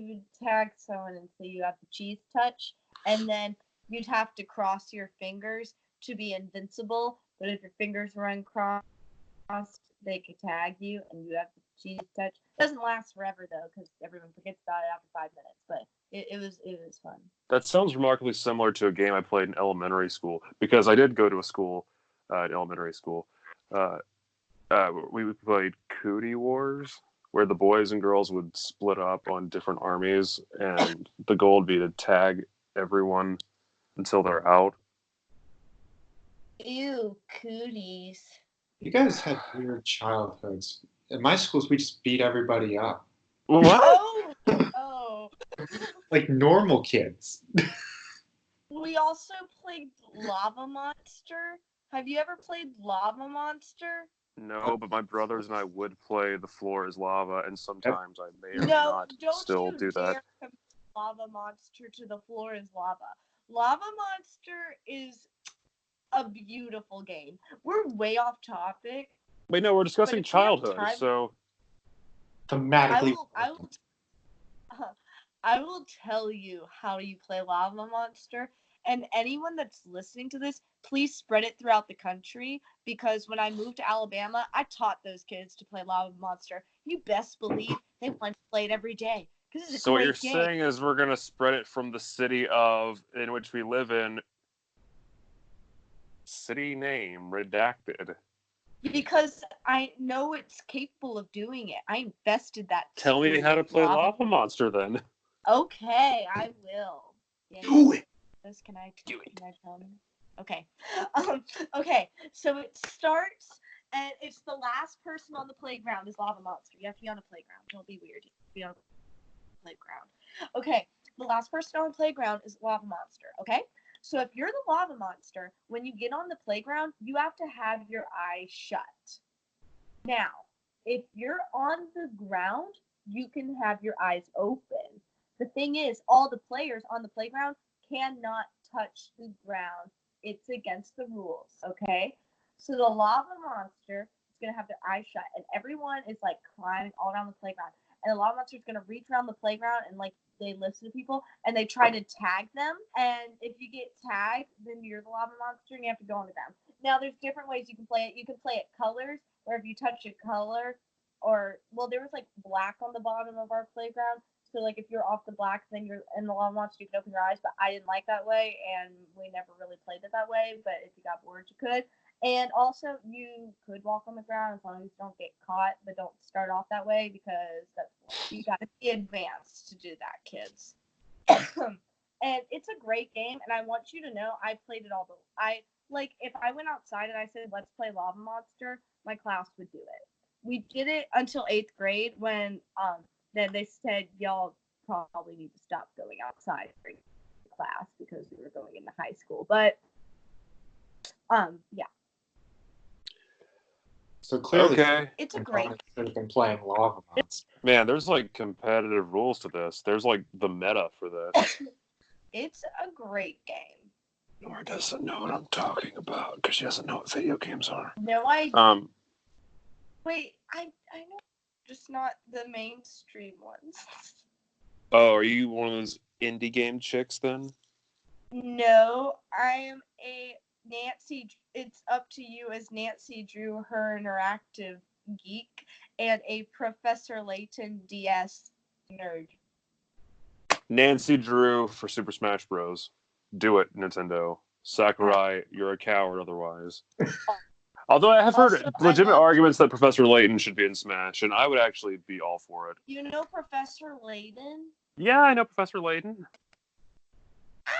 would tag someone and say you have the cheese touch, and then you'd have to cross your fingers to be invincible. But if your fingers were uncrossed, they could tag you, and you have the cheese touch. It doesn't last forever though, because everyone forgets about it after 5 minutes. But it was fun. that sounds remarkably similar to a game I played in elementary school because I did go to a school in elementary school. We played Cootie Wars, where the boys and girls would split up on different armies, and the goal would be to tag everyone until they're out. Ew, cooties. You guys had weird childhoods. In my schools, we just beat everybody up. What? Oh. Like normal kids. We also played Lava Monster. Have you ever played Lava Monster? No, but my brothers and I would play The Floor is Lava, and sometimes I may or may No, not don't still you do dare that. compare Lava Monster to The Floor is Lava. Lava Monster is a beautiful game. We're way off topic. Wait, no, we're discussing if we have childhood, time- so Thematically. I will tell you how you play Lava Monster. And anyone that's listening to this, please spread it throughout the country, because when I moved to Alabama, I taught those kids to play Lava Monster. You best believe they want to play it every day. Because it's a So what great you're game. saying is we're gonna spread it from the city in which we live in. City name redacted. Because I know it's capable of doing it. I invested that. Tell me how to play Lava Monster then. Okay, I will. Yeah, Do it. Can I tell them? Okay. Okay. So it starts, and it's the last person on the playground is Lava Monster. You have to be on a playground. Don't be weird. You have to be on a playground. Okay. The last person on the playground is Lava Monster. Okay. So if you're the Lava Monster, when you get on the playground, you have to have your eyes shut. Now, if you're on the ground, you can have your eyes open. The thing is, all the players on the playground cannot touch the ground. It's against the rules, okay? So the Lava Monster is going to have their eyes shut, and everyone is like climbing all around the playground. And the Lava Monster is going to reach around the playground, and like they listen to people and they try to tag them. And if you get tagged, then you're the Lava Monster and you have to go on the ground. Now, there's different ways you can play it. You can play it colors, where if you touch a color, there was like black on the bottom of our playground. So, like, if you're off the black, then you're in the Lava Monster, you can open your eyes. But I didn't like that way, and we never really played it that way. But if you got bored, you could. And also, you could walk on the ground as long as you don't get caught. But don't start off that way, because you got to be advanced to do that, kids. And it's a great game, and I want you to know I played it if I went outside and I said, let's play Lava Monster, my class would do it. We did it until 8th grade when then they said, y'all probably need to stop going outside during class because we were going into high school. But yeah. So clearly, Okay. It's a great. should have been playing Lava Monster. Man, there's like competitive rules to this. There's like the meta for this. It's a great game. Nora doesn't know what I'm talking about because she doesn't know what video games are. No, wait, I know, just not the mainstream ones. Oh, are you one of those indie game chicks then? No, I am a Nancy. It's up to you as Nancy Drew, her interactive geek, and a Professor Layton DS nerd. Nancy Drew for Super Smash Bros. Do it, Nintendo. Sakurai, you're a coward otherwise. Although I have heard Also, legitimate arguments that Professor Layton should be in Smash, and I would actually be all for it. You know Professor Layton? Yeah, I know Professor Layton. Ah!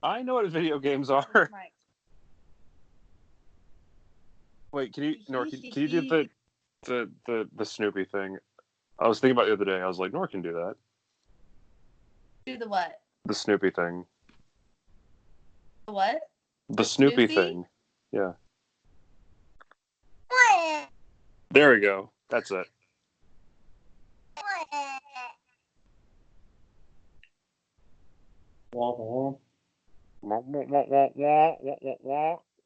I know what video games are. Wait, can you do the Snoopy thing? I was thinking about it the other day. I was like, Nora can do that. Do the what? The Snoopy thing. The what? The Snoopy Snoopy? thing. Yeah. There we go. That's it. Wah,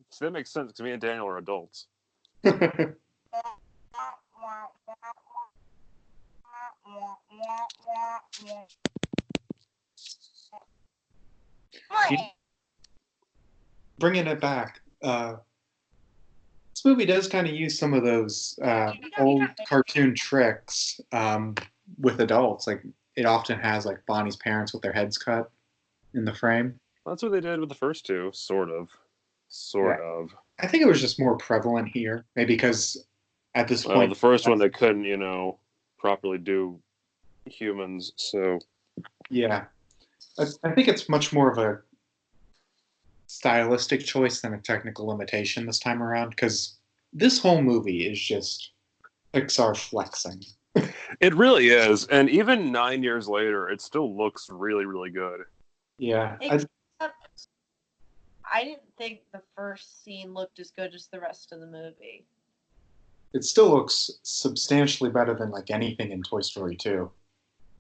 So that makes sense because me and Daniel are adults. wah. Bringing it back, this movie does kind of use some of those old cartoon tricks with adults. Like it often has like Bonnie's parents with their heads cut in the frame. That's what they did with the first two, sort of. I think it was just more prevalent here, maybe because at this Well, point, the first one they couldn't, properly do humans. So yeah, I think it's much more of a stylistic choice than a technical limitation this time around, because this whole movie is just Pixar flexing. it really is, and even 9 years later, it still looks really, really good. Yeah, Except I didn't think the first scene looked as good as the rest of the movie. it still looks substantially better than like anything in Toy Story 2.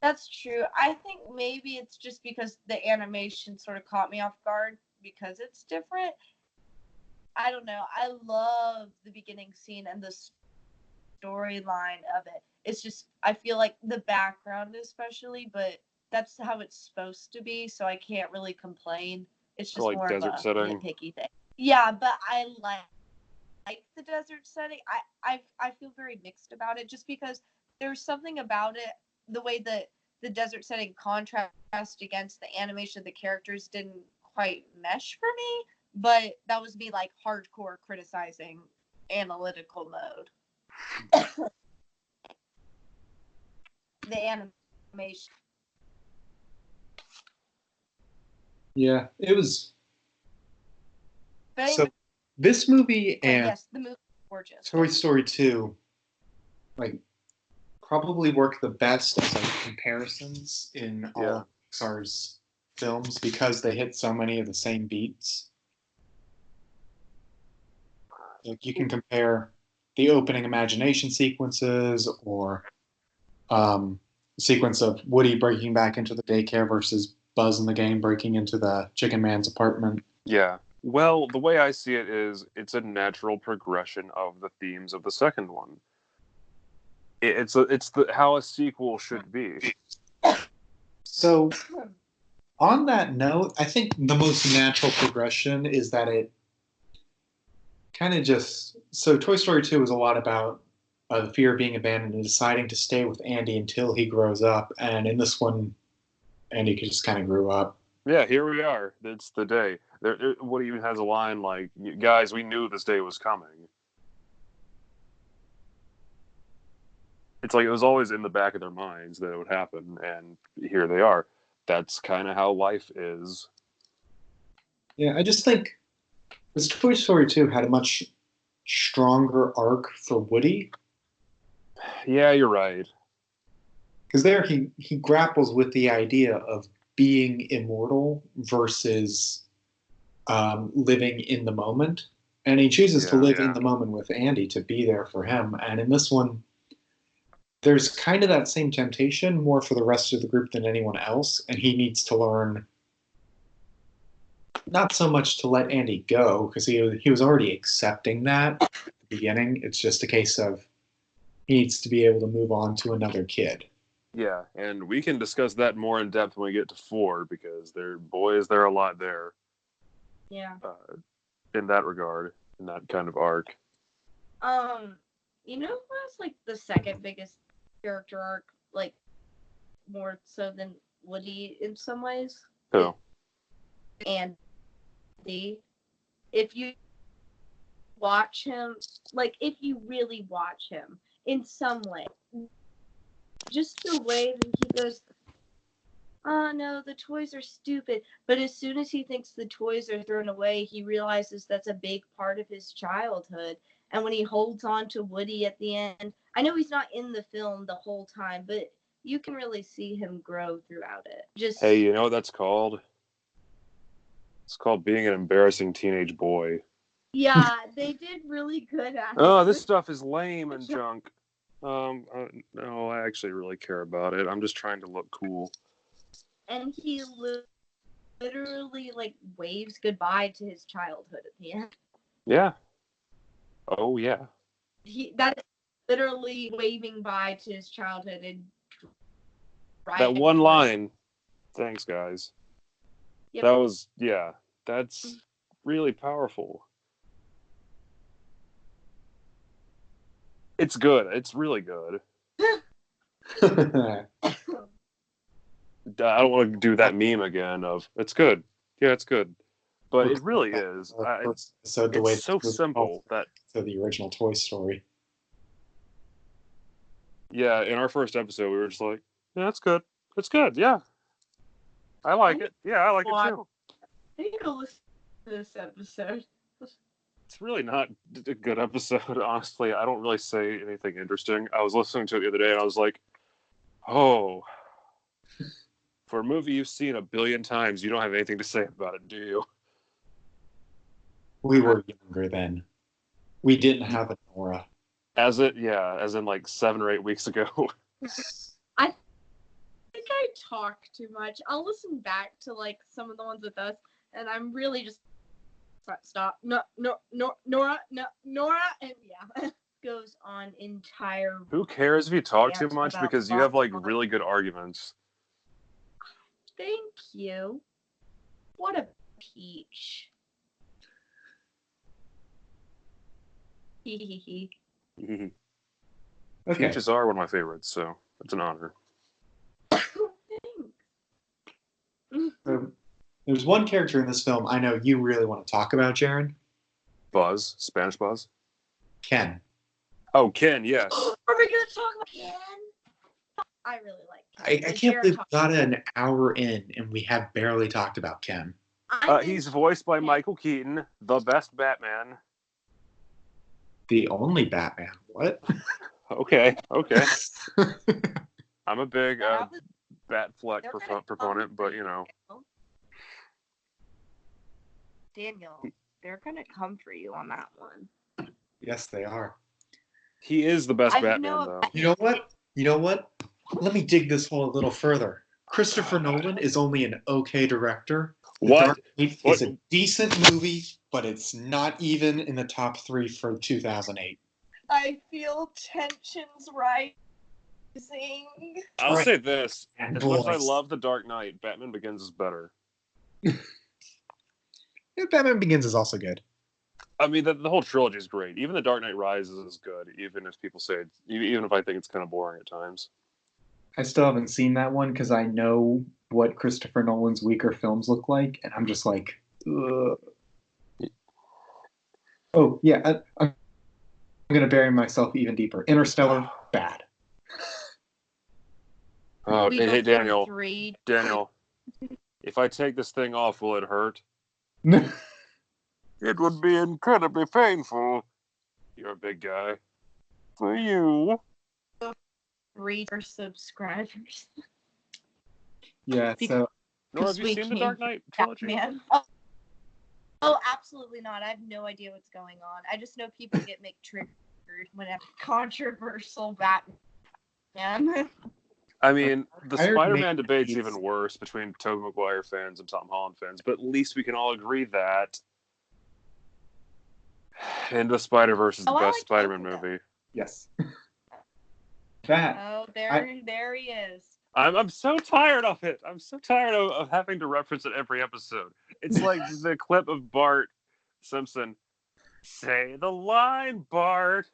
That's true. I think maybe it's just because the animation sort of caught me off guard because it's different. I don't know. I love the beginning scene and the storyline of it. It's just, I feel like the background especially, but that's how it's supposed to be, so I can't really complain. It's just Like more desert of a setting. nitpicky thing. Yeah, but I like the desert setting. I feel very mixed about it just because there's something about it, the way that the desert setting contrast against the animation of the characters didn't quite mesh for me, but that was me like hardcore criticizing analytical mode. The animation. Yeah, it was. But So anyway, this movie and yes, the movie is gorgeous. Toy Story 2, like, probably work the best as like comparisons in all of Pixar's films because they hit so many of the same beats. Like you can compare the opening imagination sequences or sequence of Woody breaking back into the daycare versus Buzz in the game breaking into the Chicken Man's apartment. Yeah. Well, the way I see it is it's a natural progression of the themes of the second one. It's how a sequel should be. So, on that note, I think the most natural progression is that it kind of just. So, Toy Story 2 is a lot about the fear of being abandoned and deciding to stay with Andy until he grows up. And in this one, Andy just kind of grew up. Yeah, here we are. It's the day. Woody even has a line like, guys, we knew this day was coming. It's like it was always in the back of their minds that it would happen, and here they are. That's kind of how life is. Yeah, I just think this Toy Story 2 had a much stronger arc for Woody. Yeah, you're right. because there he grapples with the idea of being immortal versus living in the moment, and he chooses to live in the moment with Andy to be there for him. And in this one, there's kind of that same temptation, more for the rest of the group than anyone else, and he needs to learn not so much to let Andy go, because he was already accepting that at the beginning. It's just a case of he needs to be able to move on to another kid. Yeah, and we can discuss that more in depth when we get to 4, because there are a lot there. Yeah. In that regard, in that kind of arc. You know who was like the second biggest character arc, like more so than Woody in some ways? Who? Andy. If you watch him, like if you really watch him in some way, just the way that he goes, oh no, the toys are stupid. But as soon as he thinks the toys are thrown away, he realizes that's a big part of his childhood. And when he holds on to Woody at the end, I know he's not in the film the whole time, but you can really see him grow throughout it. Just Hey, you know what that's called? It's called being an embarrassing teenage boy. yeah, they did really good at it. Oh, this stuff is lame and junk. No, I actually really care about it. I'm just trying to look cool. And he literally like waves goodbye to his childhood at the end. Yeah. Oh yeah. That's literally waving bye to his childhood and that one line. Thanks, guys. Yep. That's really powerful. It's good. It's really good. I don't want to do that meme again of, it's good. Yeah, it's good. But it really is. It's so simple that... to the original Toy Story. Yeah, in our first episode, we were just like, yeah, that's good. It's good, yeah. I like it. Yeah, I like it too. I need to listen to this episode. It's really not a good episode, honestly. I don't really say anything interesting. I was listening to it the other day, and I was like, oh, for a movie you've seen 1 billion times, you don't have anything to say about it, do you? We were younger then. We didn't have a Nora. As in like 7 or 8 weeks ago. I think I talk too much. I'll listen back to like some of the ones with us, and I'm really just stop. No, Nora, and yeah, goes on entire. Who cares if you talk too much, because you have like really good arguments. Thank you. What a peach. Okay. Peaches are one of my favorites, so it's an honor. So, there's one character in this film I know you really want to talk about, Jarron. Buzz, Spanish Buzz. Ken. Oh, Ken, yes. Are we going to talk about Ken? I really like Ken. I can't believe we got an hour in and we have barely talked about Ken. He's voiced by Michael Keaton, the best Batman. The only Batman. What? Okay. I'm a big Batfleck proponent, but you know. Daniel, they're gonna come for you on that one. Yes, they are. He is the best Batman, though. You know what? Let me dig this hole a little further. Christopher Nolan is only an okay director. What? It's a decent movie, but it's not even in the top 3 for 2008. I feel tensions rising. I'll say this. As much as I love The Dark Knight, Batman Begins is better. Batman Begins is also good. I mean, the whole trilogy is great. Even The Dark Knight Rises is good, even if people say even if I think it's kind of boring at times. I still haven't seen that one because I know what Christopher Nolan's weaker films look like, and I'm just like, ugh. Oh, yeah, I'm going to bury myself even deeper. Interstellar, bad. Oh, hey, Daniel. Daniel, if I take this thing off, will it hurt? It would be incredibly painful. You're a big guy. For you. reach our subscribers. Yeah, Because- so Nora, have you we seen the can't Dark Knight trilogy? Batman. Oh, absolutely not. I have no idea what's going on. I just know people make triggered whenever controversial Batman. I mean, the I heard Spider-Man maybe debate's it's- even worse between Tobey Maguire fans and Tom Holland fans, but at least we can all agree that Into the Spider-Verse is the Oh, I best like Spider-Man both of them. movie. yes. That Oh, there he is. I'm so tired of it. I'm so tired of having to reference it every episode. It's like the clip of Bart Simpson. Say the line, Bart.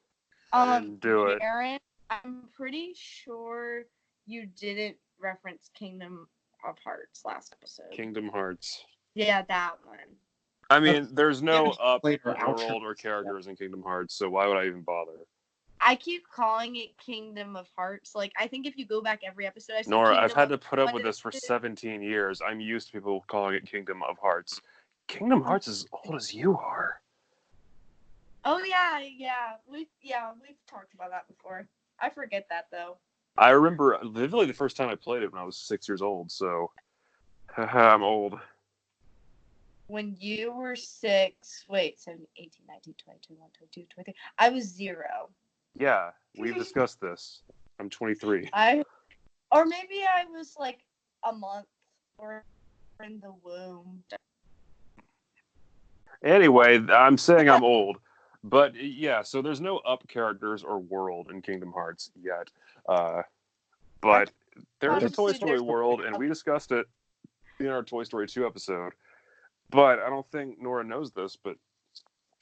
And do it. Jarron, I'm pretty sure you didn't reference Kingdom of Hearts last episode. Kingdom Hearts. Yeah, that one. I mean, there's no up later world outro. or characters in Kingdom Hearts, so why would I even bother? I keep calling it Kingdom of Hearts. Like, I think if you go back every episode, I say Nora, Kingdom I've had of to put up with What this for is it? 17 years. I'm used to people calling it Kingdom of Hearts. Kingdom Hearts is as old as you are. Oh yeah. We've talked about that before. I forget that though. I remember vividly the first time I played it when I was 6 years old, so I'm old. When you were 6, wait, 17, 18, 19, 20, 21, 22, 23. I was 0. Yeah, we've discussed this. I'm 23. Or maybe I was like a month or in the womb. Anyway, I'm saying I'm old. But yeah, so there's no up characters or world in Kingdom Hearts yet. But there's a Toy Honestly, Story there's- world, and we discussed it in our Toy Story 2 episode. But I don't think Nora knows this, but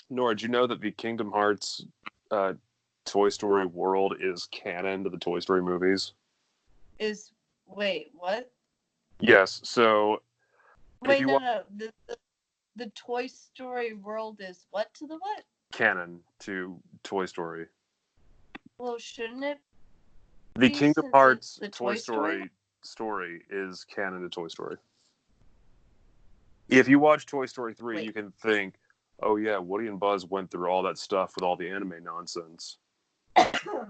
Nora, do you know that the Kingdom Hearts Toy Story world is canon to the Toy Story movies? Wait, what? Yes, so Wait, you no. The Toy Story world is what to the what? canon to Toy Story. Well, shouldn't it? The Since Kingdom it's Hearts the Toy Toy Story story is canon to Toy Story. If you watch Toy Story 3, Wait. you can think, oh yeah, Woody and Buzz went through all that stuff with all the anime nonsense. Oh,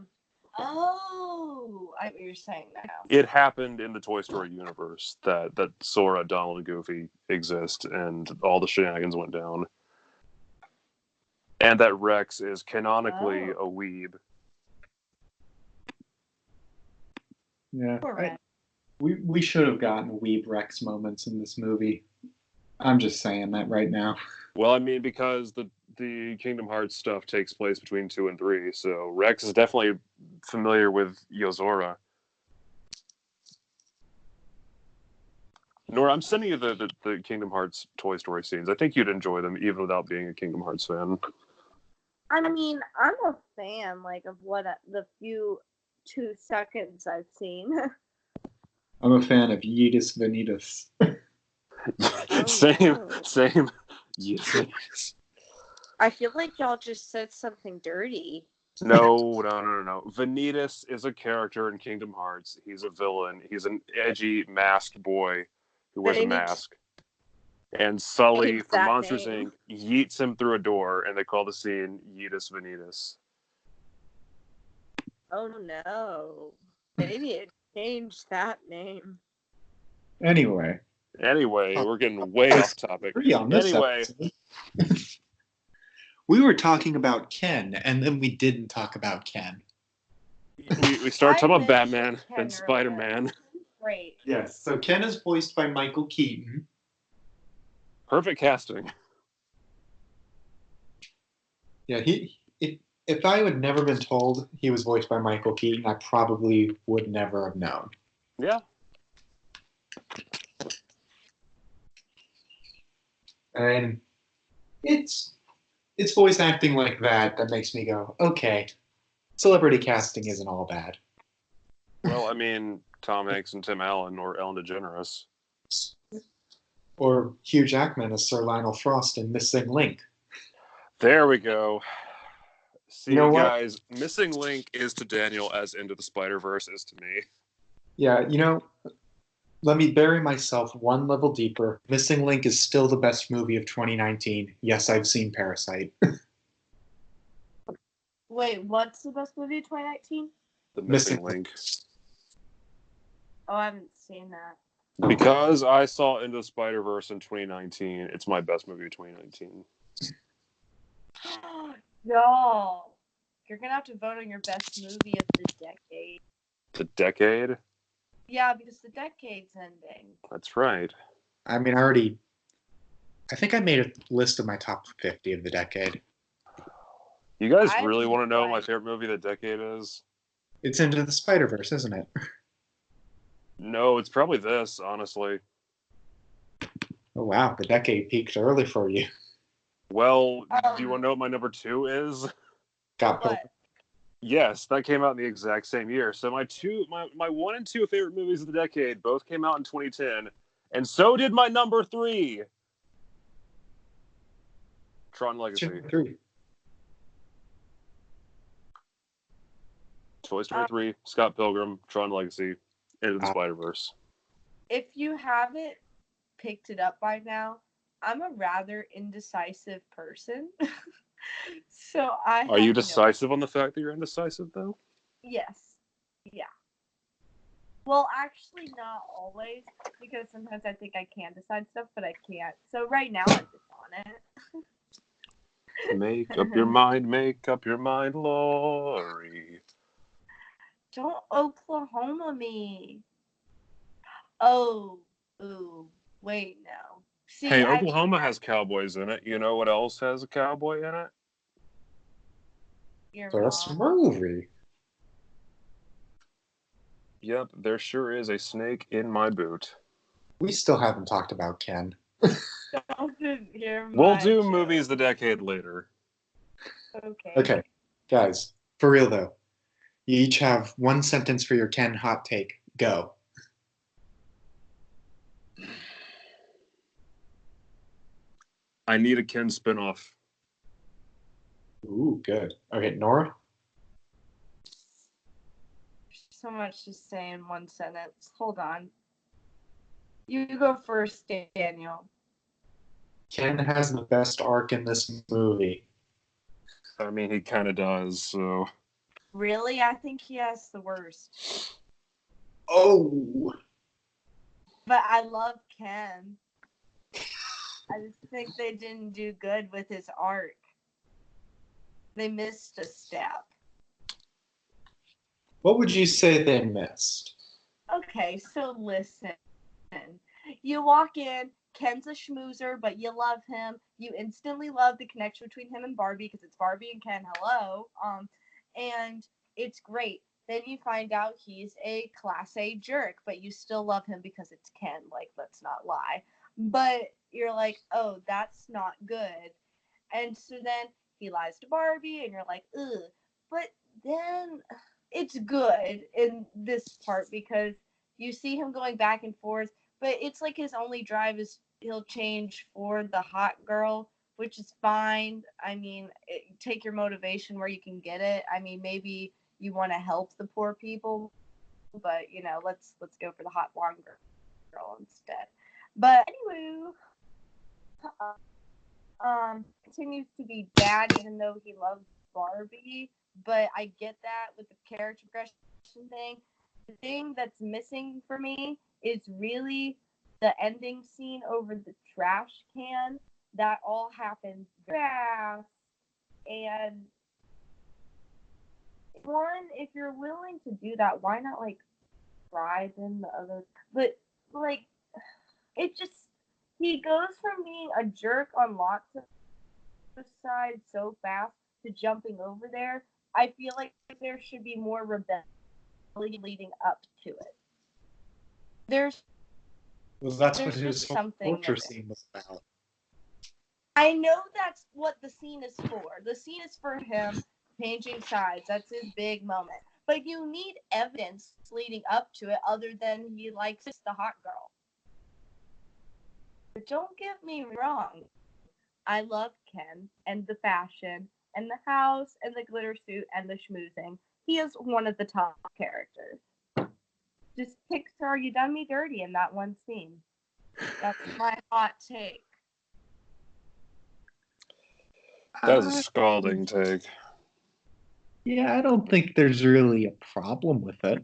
I know what you're saying now. It happened in the Toy Story universe that Sora, Donald, and Goofy exist, and all the shenanigans went down. And that Rex is canonically a weeb. Yeah. Poor Rex. We should have gotten Weeb Rex moments in this movie. I'm just saying that right now. Well, I mean, because the Kingdom Hearts stuff takes place between 2 and 3, so Rex is definitely familiar with Yozora. Nora, I'm sending you the Kingdom Hearts Toy Story scenes. I think you'd enjoy them even without being a Kingdom Hearts fan. I mean, I'm a fan, like, of what the few 2 seconds I've seen. I'm a fan of Yeetus Vanitas. Same. Yes. I feel like y'all just said something dirty. No. Vanitas is a character in Kingdom Hearts. He's a villain. He's an edgy masked boy who wears a mask. And Sully Change from that Monsters name. Inc. yeets him through a door, and they call the scene Yeetus Vanitas. Oh no. They need to change that name. Anyway. We're getting way off topic. On this Anyway. episode. We were talking about Ken, and then we didn't talk about Ken. We started talking about mentioned Batman, Ken then earlier. Spider-Man. Great. Yes. So Ken is voiced by Michael Keaton. Perfect casting. Yeah, if I had never been told he was voiced by Michael Keaton, I probably would never have known. Yeah. And it's voice acting like that makes me go, okay, celebrity casting isn't all bad. Well, I mean, Tom Hanks and Tim Allen or Ellen DeGeneres. Or Hugh Jackman as Sir Lionel Frost in Missing Link. There we go. See, You know what? guys, Missing Link is to Daniel as Into the Spider-Verse is to me. Yeah, let me bury myself one level deeper. Missing Link is still the best movie of 2019. Yes, I've seen Parasite. Wait, what's the best movie of 2019? The Missing Missing Link. Oh, I haven't seen that. Because I saw Into the Spider-Verse in 2019, it's my best movie of 2019. Y'all, you're gonna have to vote on your best movie of the decade. The decade? Yeah, because the decade's ending. That's right. I mean, I think I made a list of my top 50 of the decade. You guys I really want to know what my like- favorite movie of the decade is? It's Into the Spider-Verse, isn't it? No, it's probably this, honestly. Oh, wow. The decade peaked early for you. Well, do you want to know what my number 2 is? Got What? Yes, that came out in the exact same year. So my 1 and 2 favorite movies of the decade both came out in 2010, and so did my number 3. Tron Legacy. 3. Toy Story 3, Scott Pilgrim, Tron Legacy, Into the Spider-Verse. If you haven't picked it up by now, I'm a rather indecisive person. So Are you decisive on the fact that you're indecisive, though? Yes. Yeah. Well, actually, not always, because sometimes I think I can decide stuff, but I can't. So right now, I'm just on it. Make up your mind, Lori. Don't Oklahoma me. Oh, ooh, wait, no. See, Hey, Oklahoma has cowboys in it. You know what else has a cowboy in it? Your First mom. movie. Yep, there sure is a snake in my boot. We still haven't talked about Ken. Don't hear my We'll do joke. movies the decade later. Okay. Okay, guys, for real though. You each have one sentence for your Ken hot take. Go. I need a Ken spinoff. Ooh, good. Okay, Nora? So much to say in one sentence. Hold on. You go first, Daniel. Ken has the best arc in this movie. I mean, he kind of does, so... Really? I think he has the worst. Oh! But I love Ken. I just think they didn't do good with his arc. They missed a step. What would you say they missed? Okay, so listen. You walk in, Ken's a schmoozer, but you love him. You instantly love the connection between him and Barbie because it's Barbie and Ken. Hello. And it's great. Then you find out he's a class A jerk, but you still love him because it's Ken. Like, let's not lie. But you're like, oh, that's not good. And so then he lies to Barbie, and you're like, ugh. But then it's good in this part because you see him going back and forth, but it's like his only drive is he'll change for the hot girl, which is fine. I mean, take your motivation where you can get it. I mean, maybe you want to help the poor people, but you know, let's go for the hot blonde girl instead. But anyway, continues to be bad even though he loves Barbie. But I get that with the character progression thing. The thing that's missing for me is really the ending scene over the trash can. That all happened fast. And one, if you're willing to do that, why not like try then the other? But like, it just he goes from being a jerk on lots of sides so fast to jumping over there. I feel like there should be more rebellion leading up to it. That's what his torture scene was about. I know that's what the scene is for. The scene is for him changing sides. That's his big moment. But you need evidence leading up to it other than he likes the hot girl. But don't get me wrong. I love Ken and the fashion and the house and the glitter suit and the schmoozing. He is one of the top characters. Just Pixar, you done me dirty in that one scene. That's my hot take. That is a scalding take. Yeah, I don't think there's really a problem with it.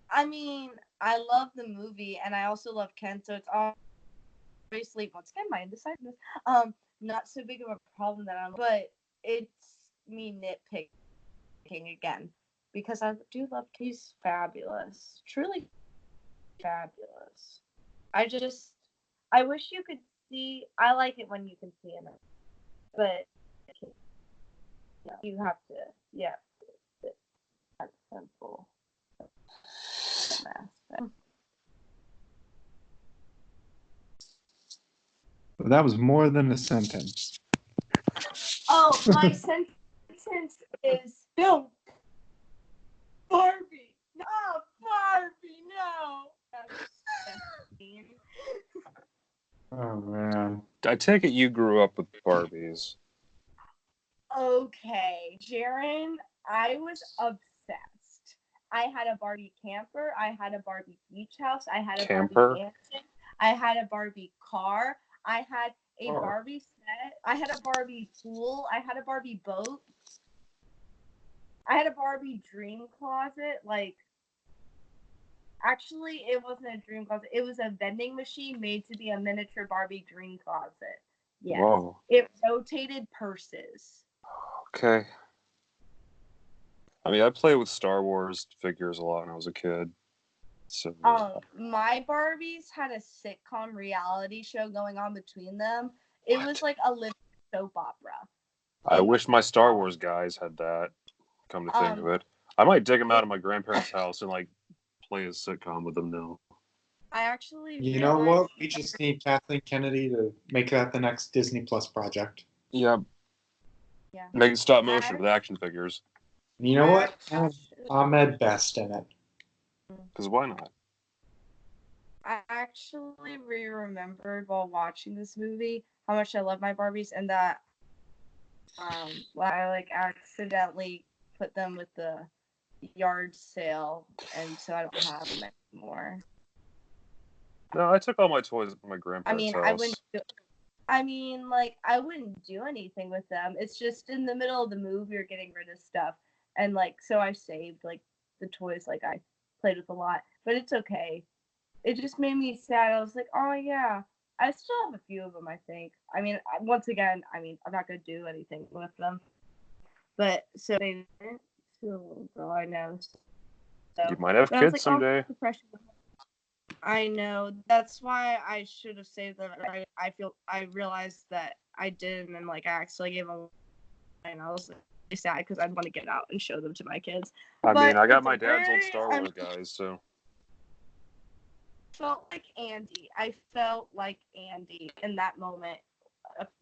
I mean, I love the movie, and I also love Ken, so it's obviously, once again, my indecisiveness, not so big of a problem that but it's me nitpicking again, because I do love, he's fabulous, truly fabulous. I wish you could see, I like it when you can see him, but you have to, that's simple. That was more than a sentence. Oh, my sentence is no Barbie. No, Barbie, no. Oh man. I take it you grew up with Barbies. Okay, Jarron, I was obsessed. I had a Barbie camper. I had a Barbie beach house. I had a Camper? Barbie mansion. I had a Barbie car. I had a Barbie set. I had a Barbie pool. I had a Barbie boat. I had a Barbie dream closet. Like, actually, it wasn't a dream closet. It was a vending machine made to be a miniature Barbie dream closet. Yes. Whoa. It rotated purses. Okay. I mean, I played with Star Wars figures a lot when I was a kid. So My Barbies had a sitcom reality show going on between them. It was like a living soap opera. I wish my Star Wars guys had that. Come to think of it, I might dig them out of my grandparents' house and like play a sitcom with them now. I actually, you know what? We just need Kathleen Kennedy to make that the next Disney Plus project. Yeah. Yeah. Make it stop motion with action figures. You know what? Ahmed Best in it. Because why not? I actually remembered while watching this movie how much I love my Barbies, and that I like accidentally put them with the yard sale, and so I don't have them anymore. No, I took all my toys from my grandparents' house. I wouldn't do anything with them. It's just in the middle of the movie you're getting rid of stuff, and like, so I saved like the toys like I played with a lot, but it's okay. It just made me sad. I was like, oh yeah, I still have a few of them, I think. I mean, once again, I'm not gonna do anything with them, but so they didn't. So I know. So, you might have kids someday. Depression. I know. That's why I should have saved them. I realized that I didn't, and like I actually gave them, and I was really sad because I'd want to get out and show them to my kids. I mean, I got my dad's old Star Wars guys, so. I felt like Andy in that moment,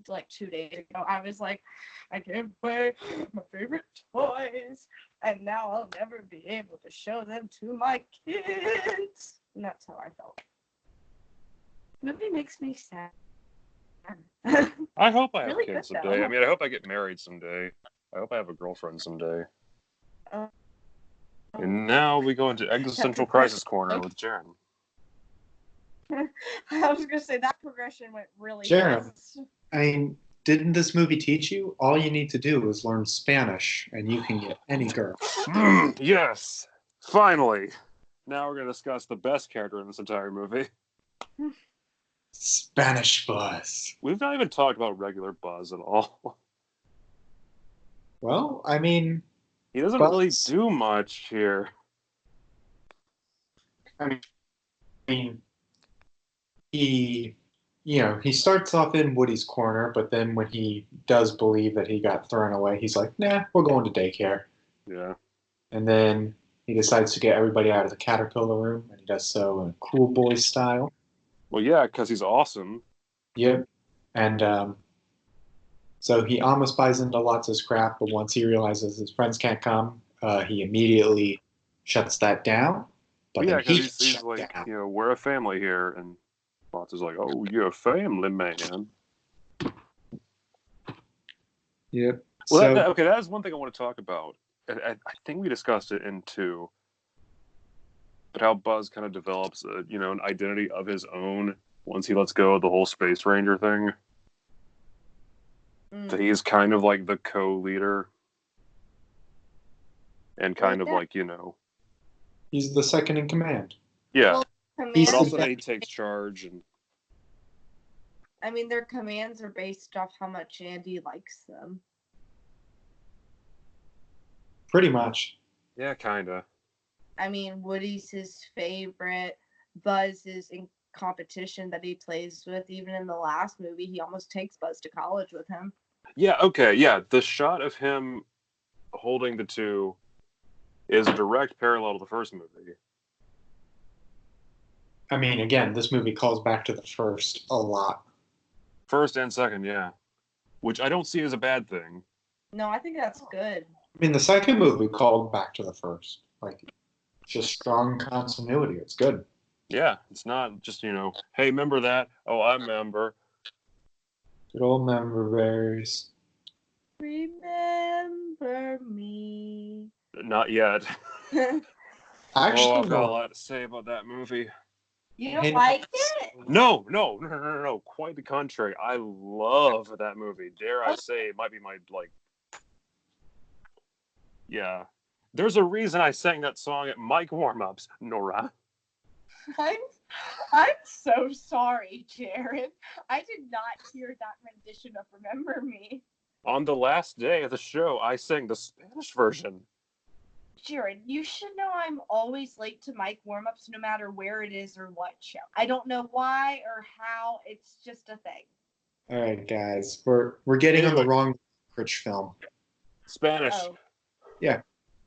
like 2 days ago. I was like, I can't play my favorite toys, and now I'll never be able to show them to my kids. And that's how I felt. Movie makes me sad. I hope I have kids someday. I mean, I hope I get married someday. I hope I have a girlfriend someday. And now we go into existential crisis corner with Jarron. I was gonna say that progression went really Jarron, fast. I mean, didn't this movie teach you all you need to do is learn Spanish and you can get any girl? Yes, finally. Now we're gonna discuss the best character in this entire movie. Spanish Buzz. We've not even talked about regular Buzz at all. Well, I mean, he doesn't really do much here. I mean, he starts off in Woody's corner, but then when he does believe that he got thrown away, he's like, nah, we're going to daycare. Yeah. And then he decides to get everybody out of the caterpillar room, and he does so in a cool boy style. Well, yeah, because he's awesome. Yep. And so he almost buys into lots of crap, but once he realizes his friends can't come, he immediately shuts that down. But yeah, because he's like, down. We're a family here, and Bots is like, oh, you're a family man. Yep. Well, that is one thing I want to talk about. I think we discussed it in 2, but how Buzz kind of develops, an identity of his own once he lets go of the whole Space Ranger thing. That he is kind of like the co-leader, and kind of like, He's the second in command. Yeah, Well, but commands. also that he takes charge and. I mean, their commands are based off how much Andy likes them. Pretty much. Yeah, kinda. I mean, Woody's his favorite. Buzz is in competition that he plays with. Even in the last movie, he almost takes Buzz to college with him. Yeah, okay, yeah. The shot of him holding the two is a direct parallel to the first movie. I mean, again, this movie calls back to the first a lot. First and second, yeah. Which I don't see as a bad thing. No, I think that's good. I mean, the second movie called back to the first. Like, just strong continuity. It's good. Yeah, it's not just, hey, remember that? Oh, I remember. Good old member berries. Remember me. Not yet. Actually, I've got a no. lot to say about that movie. You don't Hey, like it? No. Quite the contrary. I love that movie. Dare I say, it might be my, yeah. There's a reason I sang that song at mic warm-ups, Nora. I'm so sorry, Jarron. I did not hear that rendition of Remember Me. On the last day of the show, I sang the Spanish version. Jarron, you should know I'm always late to mic warm-ups no matter where it is or what show. I don't know why or how. It's just a thing. All right, guys. We're getting on the Anyway. wrong Rich film. Spanish. Oh. Yeah.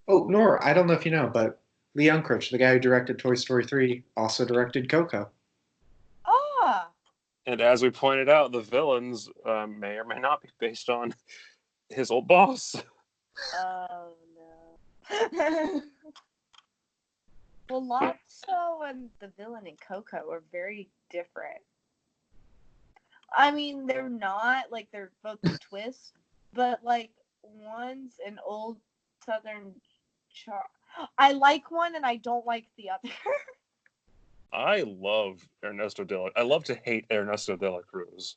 Oh, Nora, I don't know if you know, but Lee Unkrich, the guy who directed Toy Story 3, also directed Coco. Ah. And as we pointed out, the villains may or may not be based on his old boss. Oh, no. Well, Lotso and the villain in Coco are very different. I mean, they're not, like, they're both a twist, but, like, one's an old Southern I like one and I don't like the other. I love I love to hate Ernesto de la Cruz.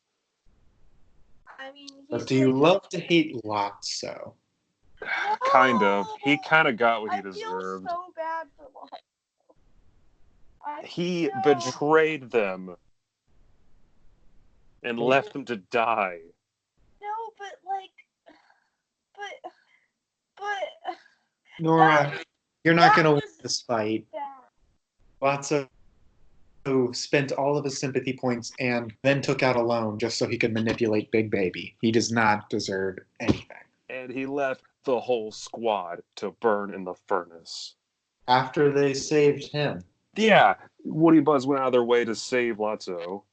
I mean, But do you love to hate Lotso? Kind of. He kind of got what he I feel deserved. so bad for Lotso. He betrayed them and left them to die. No, but like, but. Nora, you're not going to win was this fight. bad. Lotso spent all of his sympathy points and then took out a loan just so he could manipulate Big Baby. He does not deserve anything. And he left the whole squad to burn in the furnace. After they saved him. Yeah, Woody Buzz went out of their way to save Lotso.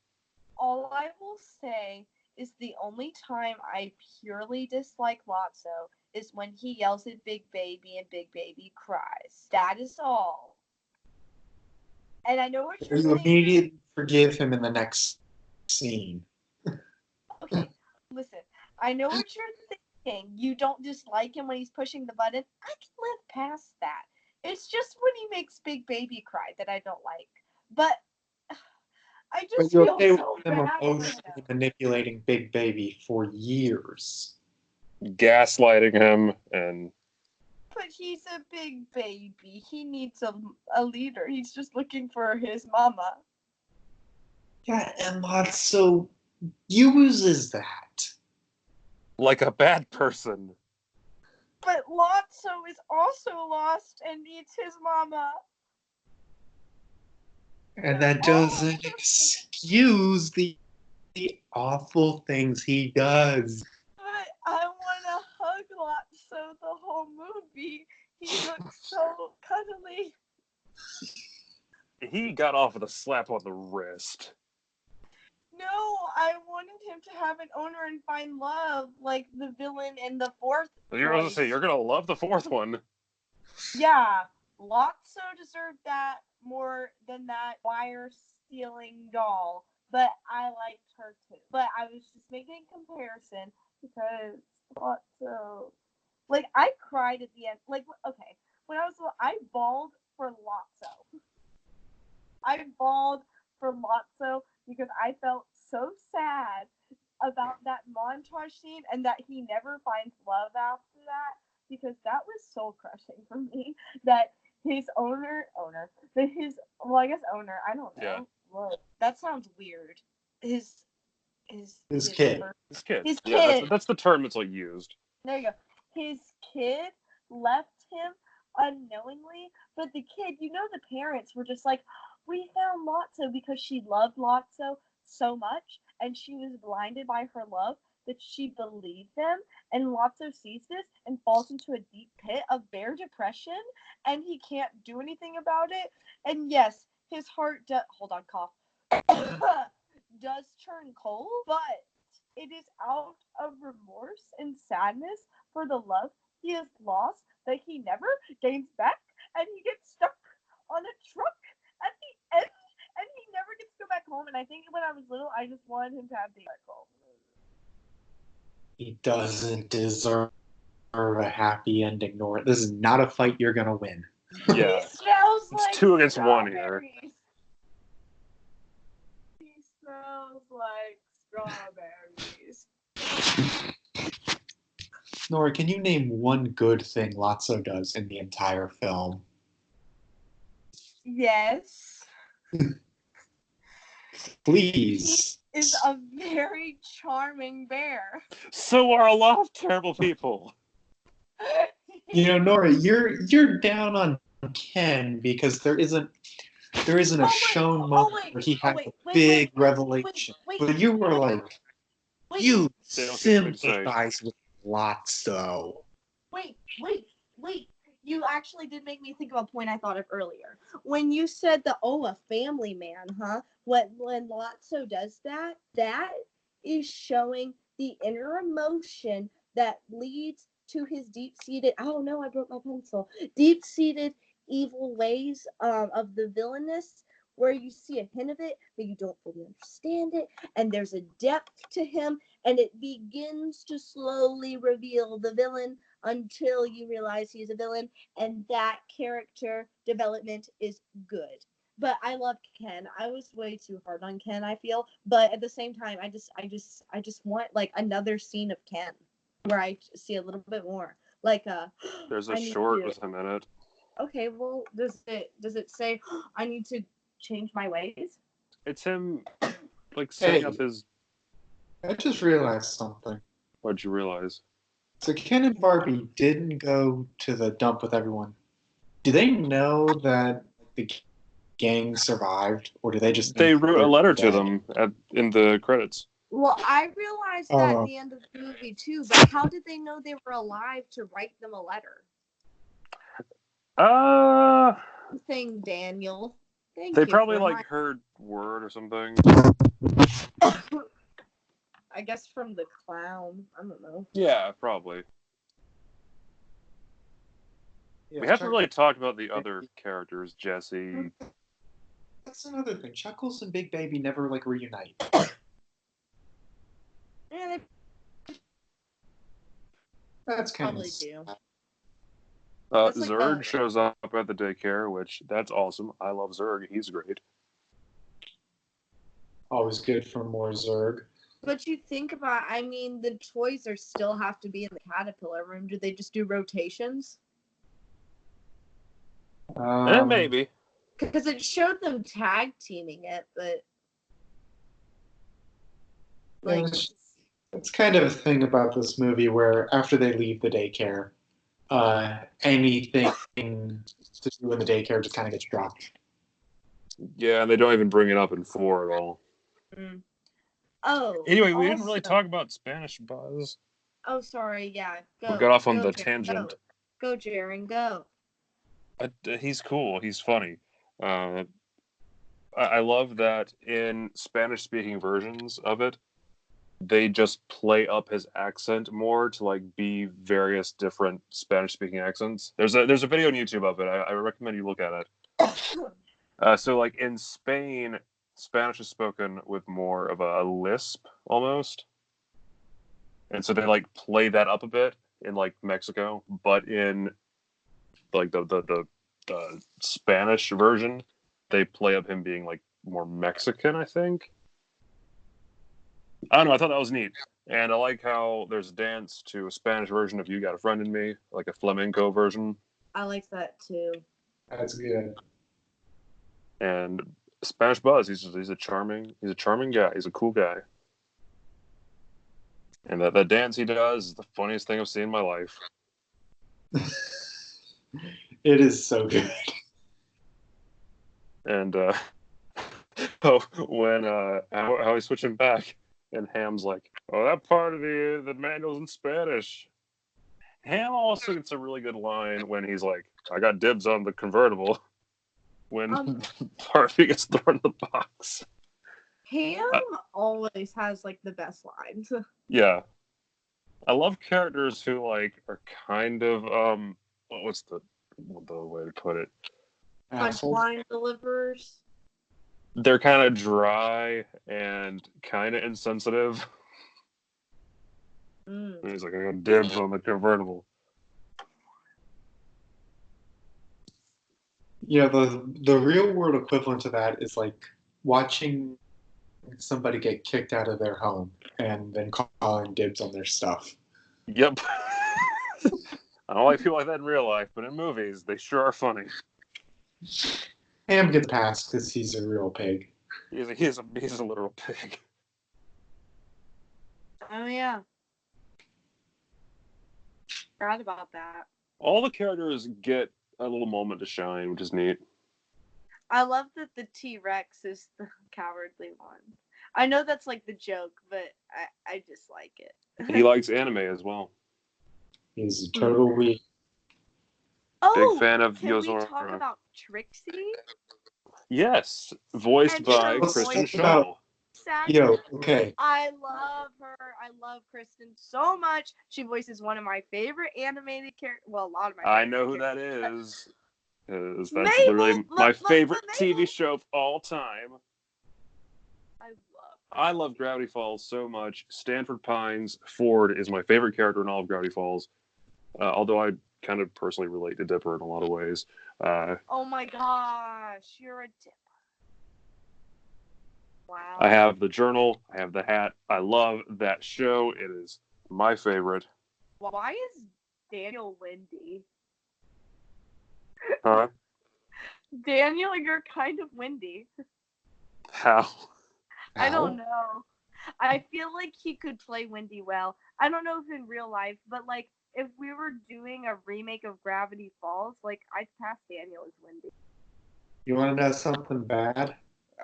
All I will say is the only time I purely dislike Lotso is when he yells at Big Baby and Big Baby cries. That is all. And I know what you're You saying. immediately forgive him in the next scene. Okay, listen. I know what you're thinking. You don't dislike him when he's pushing the button. I can live past that. It's just when he makes Big Baby cry that I don't like. But I just But you're feel okay so with him bad for emotionally him. manipulating Big Baby for years. Gaslighting him and... But he's a big baby. He needs a leader. He's just looking for his mama. Yeah, and Lotso uses that. like a bad person. But Lotso is also lost and needs his mama. And that doesn't excuse the awful things he does. But I want to hug Lotso the whole movie. He looks so cuddly. He got off with a slap on the wrist. No, I wanted him to have an owner and find love, like the villain in the fourth. You're going to say, you're going to love the fourth one. Yeah, Lotso deserved that more than that wire-stealing doll. But I liked her too. But I was just making a comparison because Lotso... Like, I cried at the end. Like, okay, when I was little, I bawled for Lotso. I bawled for Lotso because I felt so sad about that montage scene and that he never finds love after that, because that was soul crushing for me. That his well, I guess owner, I don't know. Yeah. Well, that sounds weird. His kid. His kid. His Yeah, kid. that's the term that's like used. There you go. His kid left him unknowingly, but the kid, the parents were just like, we found Lotso because she loved Lotso so much, and she was blinded by her love that she believed them. And Lotso sees this and falls into a deep pit of bare depression, and he can't do anything about it. And yes, his heart hold on, cough. does turn cold, but it is out of remorse and sadness for the love he has lost that he never gains back, and he gets stuck on a truck at the end, and he never gets to go back home. And I think when I was little, I just wanted him to have the back home. He doesn't deserve a happy ending, Nora. This is not a fight you're gonna win. Yeah. He smells It's like 2 against 1 here. strawberries. He smells like strawberries. Nora, can you name one good thing Lotso does in the entire film? Yes. Please. He is a very charming bear. So are a lot of terrible people. Nora, you're down on Ken because there isn't a shown moment where he had a big revelation. But you were like, you sympathize with Lotso. Wait. You actually did make me think of a point I thought of earlier. When you said a family man, huh? When Lotso does that is showing the inner emotion that leads to his deep-seated, oh no, I broke my pencil, deep-seated evil ways of the villainous, where you see a hint of it, but you don't fully understand it, and there's a depth to him, and it begins to slowly reveal the villain until you realize he's a villain, and that character development is good. But I love Ken. I was way too hard on Ken, I feel, but at the same time, I just want like another scene of Ken where I see a little bit more. Like there's a short with him in it. Okay, well, does it say I need to change my ways? It's him, like, setting up his... I just realized something. What'd you realize? So Ken and Barbie didn't go to the dump with everyone. Do they know that the gang survived, or do they just... They wrote a letter to them in the credits. Well, I realized that at the end of the movie, too, but how did they know they were alive to write them a letter? Thing, Daniel. Thank you. They probably heard word or something. I guess from the clown. I don't know. Yeah, probably. Yeah, we haven't really talked about the other characters, Jesse. That's another thing. Chuckles and Big Baby never reunite. Yeah, they That's kind probably of... do. Zurg shows up at the daycare, which, that's awesome. I love Zurg. He's great. Always good for more Zurg. But you think about, the toys still have to be in the caterpillar room. Do they just do rotations? Maybe. Because it showed them tag teaming it, but... It's kind of a thing about this movie where after they leave the daycare, anything to do in the daycare just kind of gets dropped. Yeah, and they don't even bring it up in 4 at all. Mm. Oh. Anyway, we didn't really talk about Spanish Buzz. Oh, sorry. Yeah. Go. We got off on the tangent. Go, Jarron. Go. He's cool. He's funny. I love that in Spanish-speaking versions of it, they just play up his accent more to be various different Spanish-speaking accents. There's a video on YouTube of it. I recommend you look at it. So in Spain, Spanish is spoken with more of a lisp almost, and so they play that up a bit in Mexico, but in the Spanish version, they play up him being more Mexican, I think. I don't know, I thought that was neat. And I like how there's a dance to a Spanish version of You Got a Friend in Me, like a flamenco version. I like that too. That's good. And Spanish Buzz, he's a charming guy. He's a cool guy. And that dance he does is the funniest thing I've seen in my life. It is so good. And when how he's switching back, and Ham's like, "Oh, that part of the manual's in Spanish." Ham also gets a really good line when he's like, "I got dibs on the convertible." When Harvey gets thrown in the box. Ham always has like the best lines. Yeah, I love characters who like are kind of what's the way to put it? Punchline deliverers. They're kind of dry and kind of insensitive. And he's like, I got dibs on the convertible. Yeah, the real world equivalent to that is like watching somebody get kicked out of their home and then calling dibs on their stuff. Yep. I don't like people like that in real life, but in movies, they sure are funny. Ham gets passed because he's a real pig. He's a literal pig. Oh yeah. Forgot about that. All the characters get a little moment to shine, which is neat. I love that the T-Rex is the cowardly one. I know that's like the joke, but I just like it. He likes anime as well. He's a total weak. Big fan of can Yozora. we talk about Trixie? Yes, voiced by Kristen Shaw. Yo, okay. I love her. I love Kristen so much. She voices one of my favorite animated characters. Well, a lot of my favorite I know who that characters. is. That's Mabel, literally my favorite Mabel. TV show of all time. I love Gravity Falls so much. Stanford Pines Ford is my favorite character in all of Gravity Falls. Although I kind of personally relate to Dipper in a lot of ways. Oh my gosh, you're a Dipper. Wow. I have the journal. I have the hat. I love that show. It is my favorite. Why is Daniel windy? Huh? Daniel, you're kind of windy. How? I don't know. I feel like he could play Windy well. I don't know if in real life, but like if we were doing a remake of Gravity Falls, like I'd cast Daniel as Windy. You want to know something bad?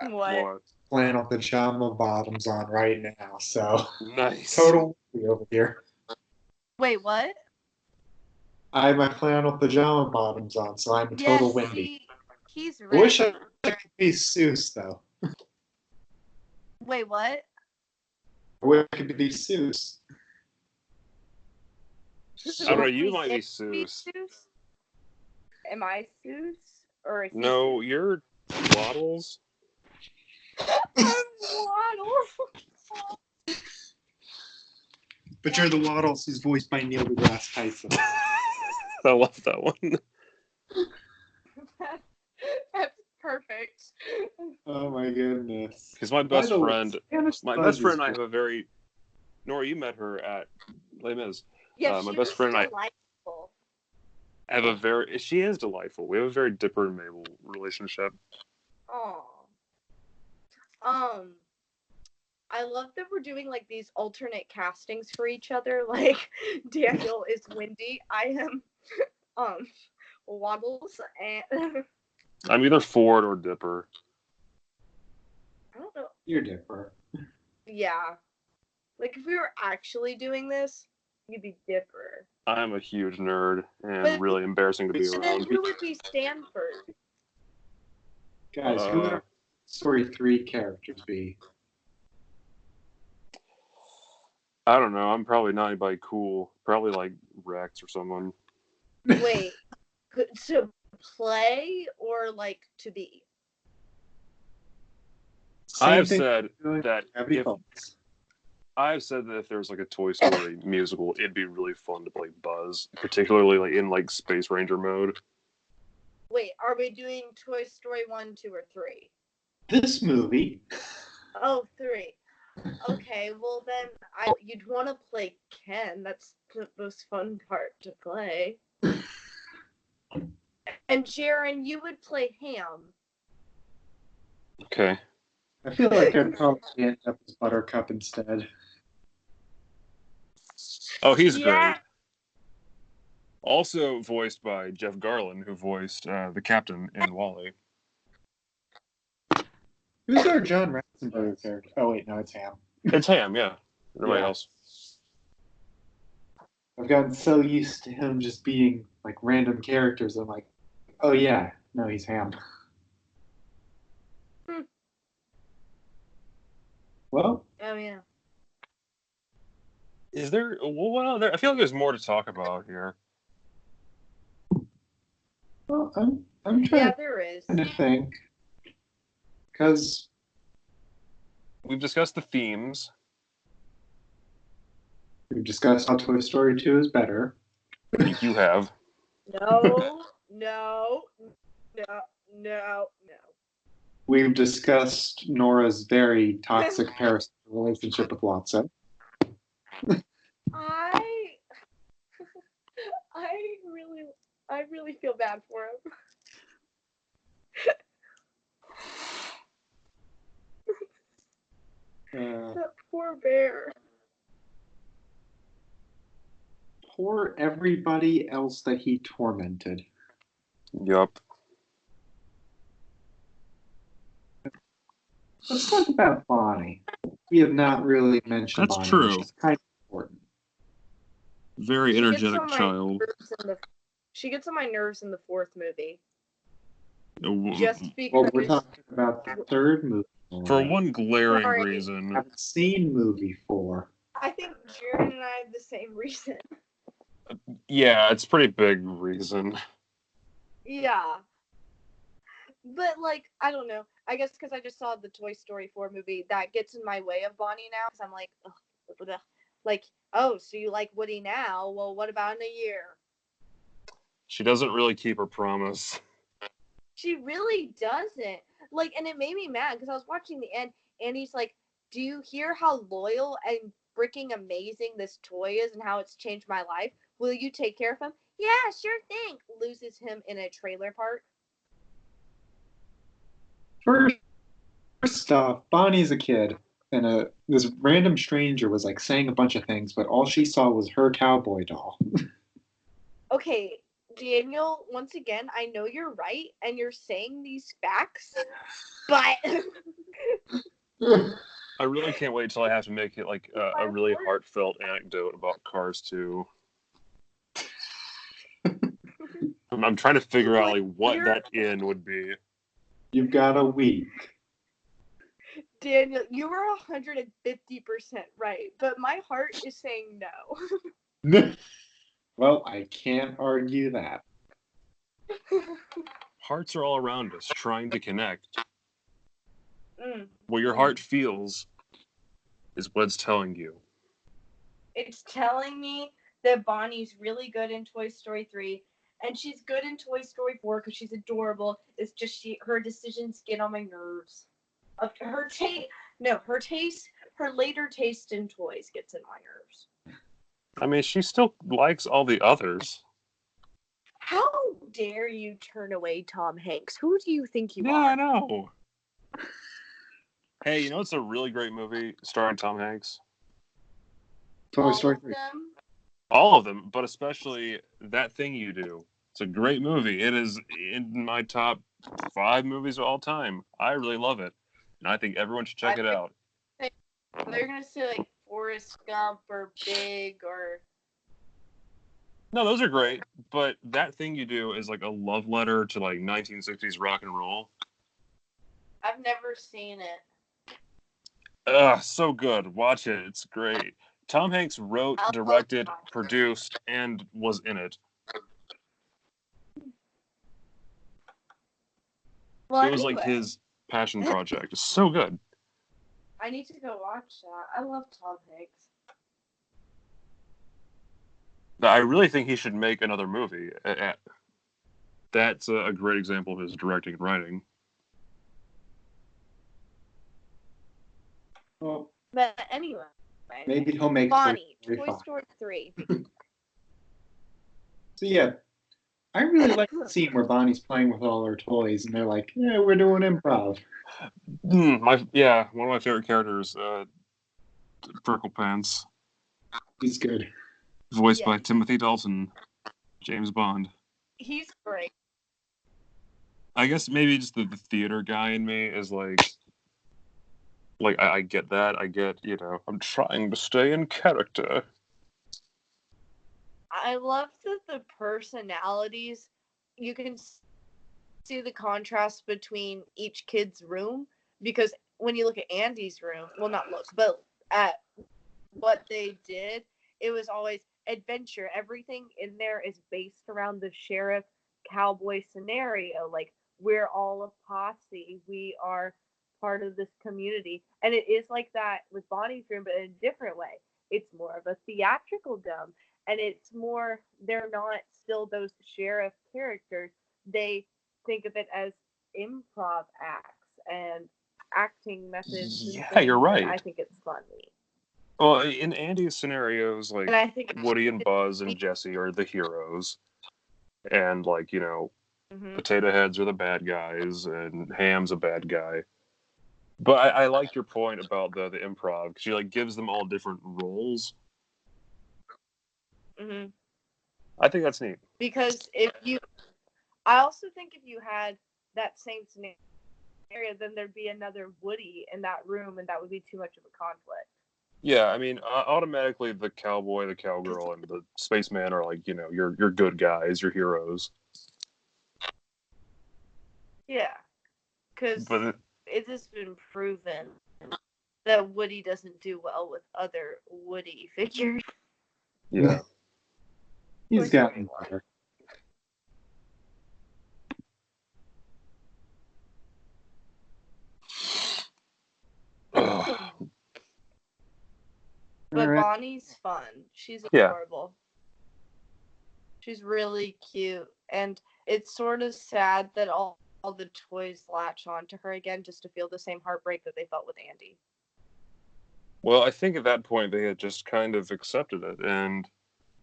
What? Flannel pajama bottoms on right now, so nice. Total windy over here. Wait, what? I have my flannel pajama bottoms on, so I'm total windy. He's I ready. wish I could be Seuss though. Wait, what? I wish I could be Seuss. I don't know, you might be Seuss. Am I Seuss? Or is No, you're Waddles. I'm Waddles. But you're the Waddles who's voiced by Neil deGrasse Tyson. I love that one. That's perfect. Oh my goodness. Because my best friend and I have a very... Nora, you met her at Les Mis. Yeah, my best friend and delightful. I have a very... She is delightful. We have a very Dipper and Mabel relationship. Oh. I love that we're doing like these alternate castings for each other. Like Daniel is Windy. I am Waddles, and I'm either Ford or Dipper. I don't know. You're Dipper. Yeah. Like if we were actually doing this, you'd be Dipper. I'm a huge nerd and really embarrassing to be And around. then who would be Stanford? Guys, who would our story 3 characters be? I don't know. I'm probably not anybody cool. Probably like Rex or someone. Wait, to play or like to be? I've said that if there's like a Toy Story musical, it'd be really fun to play Buzz, particularly like in like Space Ranger mode. Wait, are we doing Toy Story 1, 2, or 3? This movie. Oh, 3. Okay, well then you'd want to play Ken. That's the most fun part to play. And Jarron, you would play Ham. Okay. I feel like I'd probably end up as Buttercup instead. Oh, he's Yeah. great. Also voiced by Jeff Garlin, who voiced the captain in Wall-E. Who's our John Ratzenberger character? Oh, wait, no, it's Ham. It's Ham, yeah. Nobody Yeah. else. I've gotten so used to him just being like random characters. I'm like, oh yeah, no, he's Ham. Well, Oh yeah. Is there? Well, I feel like there's more to talk about here. I'm trying Yeah, there is. to think because We've discussed the themes. we've discussed how Toy Story 2 is better. You have. No. We've discussed Nora's very toxic parasocial relationship with Watson. I really feel bad for him. That poor bear. Poor everybody else that he tormented. Yup. Let's talk about Bonnie. We have not really mentioned That's Bonnie. true. She's kind of important. Very energetic child. She gets on my nerves in the fourth movie. Uh, Just because. Well, we're talking about the third movie. For one glaring Sorry. I reason. haven't seen movie 4. I think Jarron and I have the same reason. Yeah, it's a pretty big reason. Yeah. But, like, I don't know. I guess because I just saw the Toy Story 4 movie, that gets in my way of Bonnie now. Because I'm like, ugh, like, oh, so you like Woody now? Well, what about in a year? She doesn't really keep her promise. She really doesn't. Like, and it made me mad because I was watching the end, and he's like, do you hear how loyal and freaking amazing this toy is and how it's changed my life? Will you take care of him? Yeah, sure thing. Loses him in a trailer park. First off, Bonnie's a kid, and this random stranger was like saying a bunch of things, but all she saw was her cowboy doll. Okay, Daniel, once again, I know you're right, and you're saying these facts, but... I really can't wait till I have to make it like a really heartfelt anecdote about Cars 2. I'm trying to figure out like what that in would be. You've got a week. Daniel, you were 150% right, but my heart is saying no. Well, I can't argue that. Hearts are all around us, trying to connect. What your Mm. heart feels is what it's telling you. It's telling me that Bonnie's really good in Toy Story 3, and she's good in Toy Story 4 because she's adorable. It's just her decisions get on my nerves. Her later taste in toys gets in my nerves. I mean, she still likes all the others. How dare you turn away Tom Hanks? Who do you think you Yeah, are? I know. Hey, you know it's a really great movie starring Tom Hanks? Toy Story 3. All of them, but especially That Thing You Do. It's a great movie. It is in my top 5 movies of all time. I really love it. And I think everyone should check it out. They're going to say like Forrest Gump or Big or... No, those are great. But That Thing You Do is like a love letter to like 1960s rock and roll. I've never seen it. Ugh, so good. Watch it. It's great. Tom Hanks wrote, directed, produced, and was in it. Well, It was like his passion project. It's so good. I need to go watch that. I love Tom Hanks. I really think he should make another movie. That's a great example of his directing and writing. Well, But anyway. maybe he'll make Bonnie, Toy Toy Story 3. So yeah, I really like the scene where Bonnie's playing with all her toys, and they're like, "Yeah, we're doing improv." One of my favorite characters, Prickle Pants, He's good. voiced by Timothy Dalton, James Bond. He's great. I guess maybe just the theater guy in me is like I get that. I get, I'm trying to stay in character. I love that the personalities, you can see the contrast between each kid's room, because when you look at Andy's room, well, not look, but at what they did, it was always adventure. Everything in there is based around the sheriff cowboy scenario. Like, we're all a posse. We are part of this community. And it is like that with Bonnie's room, but in a different way. It's more of a theatrical dumb. And it's more, they're not still those sheriff characters. They think of it as improv acts and acting methods. Yeah, you're right. I think it's funny. Well, in Andy's scenarios, like, And I think Woody and Buzz and Jesse are the heroes. And, like, mm-hmm. Potato Heads are the bad guys, and Ham's a bad guy. But I like your point about the improv, because she, like, gives them all different roles. Mm-hmm. I think that's neat. Because I also think if you had that same scenario, then there'd be another Woody in that room, and that would be too much of a conflict. Yeah, I mean, automatically the cowboy, the cowgirl, and the spaceman are like, your good guys, your heroes. Yeah, because But it has been proven that Woody doesn't do well with other Woody figures. Yeah. He's gotten better. But right. Bonnie's fun. She's adorable. She's really cute. And it's sort of sad that all the toys latch on to her again just to feel the same heartbreak that they felt with Andy. Well, I think at that point they had just kind of accepted it, and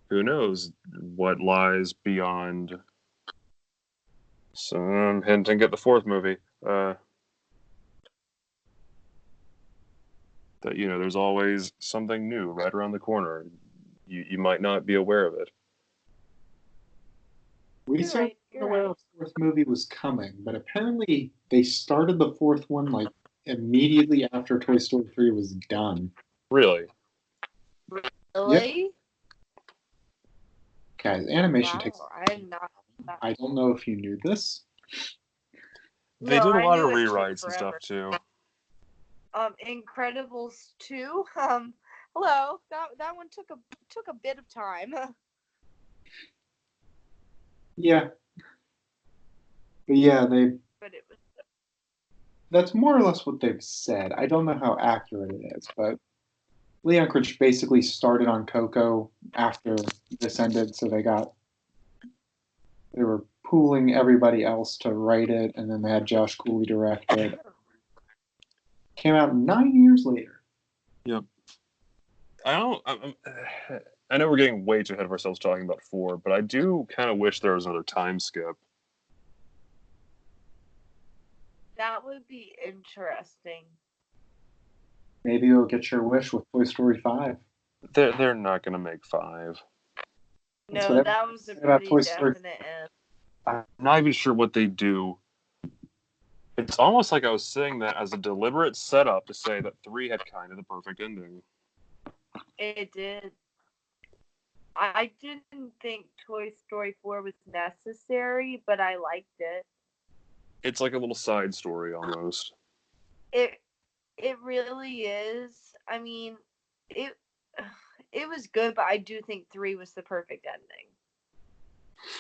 who knows what lies beyond some hinting at the fourth movie. That, there's always something new right around the corner. You might not be aware of it. We certainly weren't aware the fourth movie was coming, but apparently they started the fourth one like immediately after Toy Story 3 was done. Really? Really? Yep. Guys, animation takes. I don't know if you knew this. They did a lot of rewrites and stuff too. Incredibles 2. Hello. That one took a bit of time. Yeah. But yeah, that's more or less what they've said. I don't know how accurate it is, but Lee Unkrich basically started on Coco after this ended, so they were pooling everybody else to write it, and then they had Josh Cooley direct it. Came out 9 years later. Yep. I know we're getting way too ahead of ourselves talking about 4, but I do kind of wish there was another time skip. That would be interesting. Maybe you'll get your wish with Toy Story 5. They're not going to make 5. No, that was a pretty definite end. I'm not even sure what they do. It's almost like I was saying that as a deliberate setup to say that 3 had kind of the perfect ending. It did. I didn't think Toy Story 4 was necessary, but I liked it. It's like a little side story almost. It really is. I mean, it was good, but I do think 3 was the perfect ending.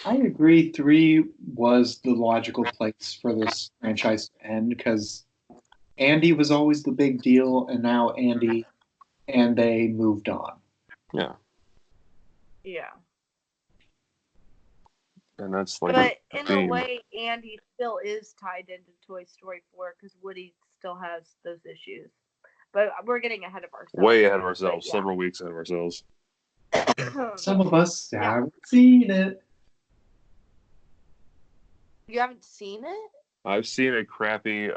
I agree. 3 was the logical place for this franchise to end because Andy was always the big deal, and now Andy and they moved on. Yeah. Yeah. And that's like. But in a way, Andy still is tied into Toy Story 4 because Woody still has those issues. But we're getting ahead of ourselves. Way ahead of ourselves. Yeah. Several weeks ahead of ourselves. Some of us haven't seen it. You haven't seen it? I've seen a crappy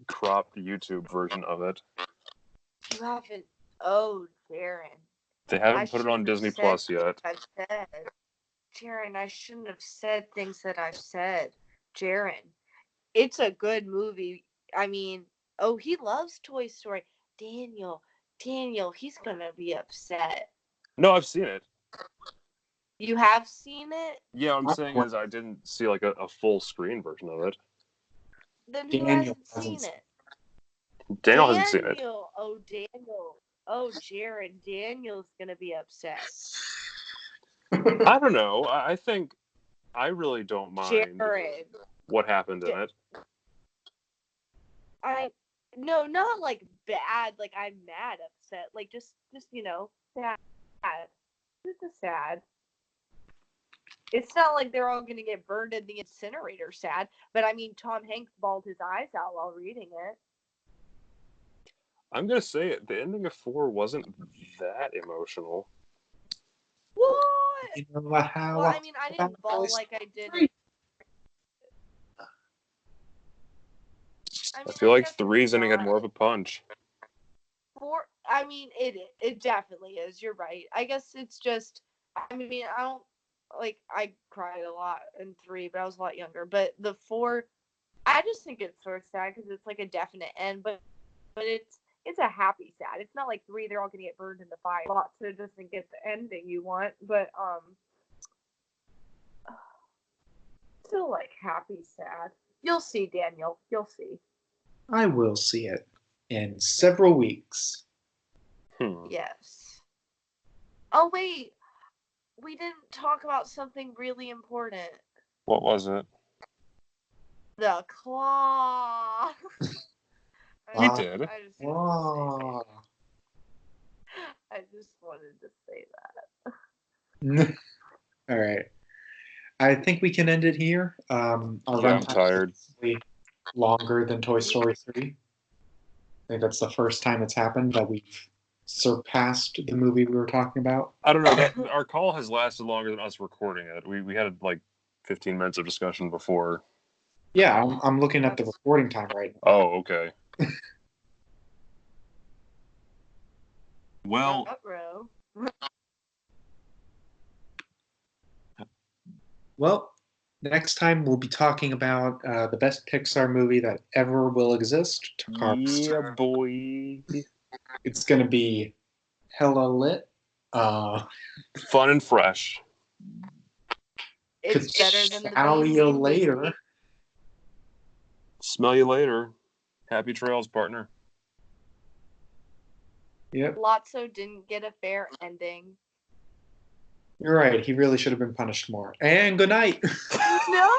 cropped YouTube version of it. You haven't. Oh, Jarron. They I haven't put it on shouldn't have Disney said Plus yet. I've said. Jarron, I shouldn't have said things that I've said. Jarron, it's a good movie. I mean, oh, he loves Toy Story. Daniel, he's gonna be upset. No, I've seen it. You have seen it? Yeah, what I'm saying is I didn't see like a full screen version of it. Then who Daniel hasn't seen hasn't it? Daniel hasn't seen it. Oh, Daniel. Oh, Jarron, Daniel's gonna be upset. I don't know. I think I really don't mind Jarron. what happened in it. No, not like bad, like I'm mad upset. Like just sad. Just sad. It's not like they're all gonna get burned in the incinerator sad, but I mean Tom Hanks bawled his eyes out while reading it. I'm gonna say it. The ending of 4 wasn't that emotional. What? You know how Well, I mean, I didn't bawl like I did. I feel like guess 3's ending had not. more of a punch. 4, I mean, it definitely is. You're right. I guess it's just, I mean, I don't, like, I cried a lot in 3, but I was a lot younger. But the 4, I just think it's sort of sad because it's like a definite end, but it's a happy sad. It's not like 3, they're all gonna get burned in the fire. So it doesn't get the ending you want, but still like happy sad. You'll see, Daniel. You'll see. I will see it in several weeks. Yes. Oh wait, we didn't talk about something really important. What was it? The claw. We did. I just wanted to say that. All right. I think we can end it here. Our I'm tired. Longer than Toy Story 3. I think that's the first time it's happened that we've surpassed the movie we were talking about. I don't know. Our call has lasted longer than us recording it. We had like 15 minutes of discussion before. Yeah, I'm looking at the recording time right now. Oh, okay. Well, next time we'll be talking about the best Pixar movie that ever will exist. yeah, boy. It's going to be hella lit. Fun and fresh. It's better than the Smell you later. Smell you later. Happy trails, partner. Yep. Lotso didn't get a fair ending. You're right. He really should have been punished more. And good night. No.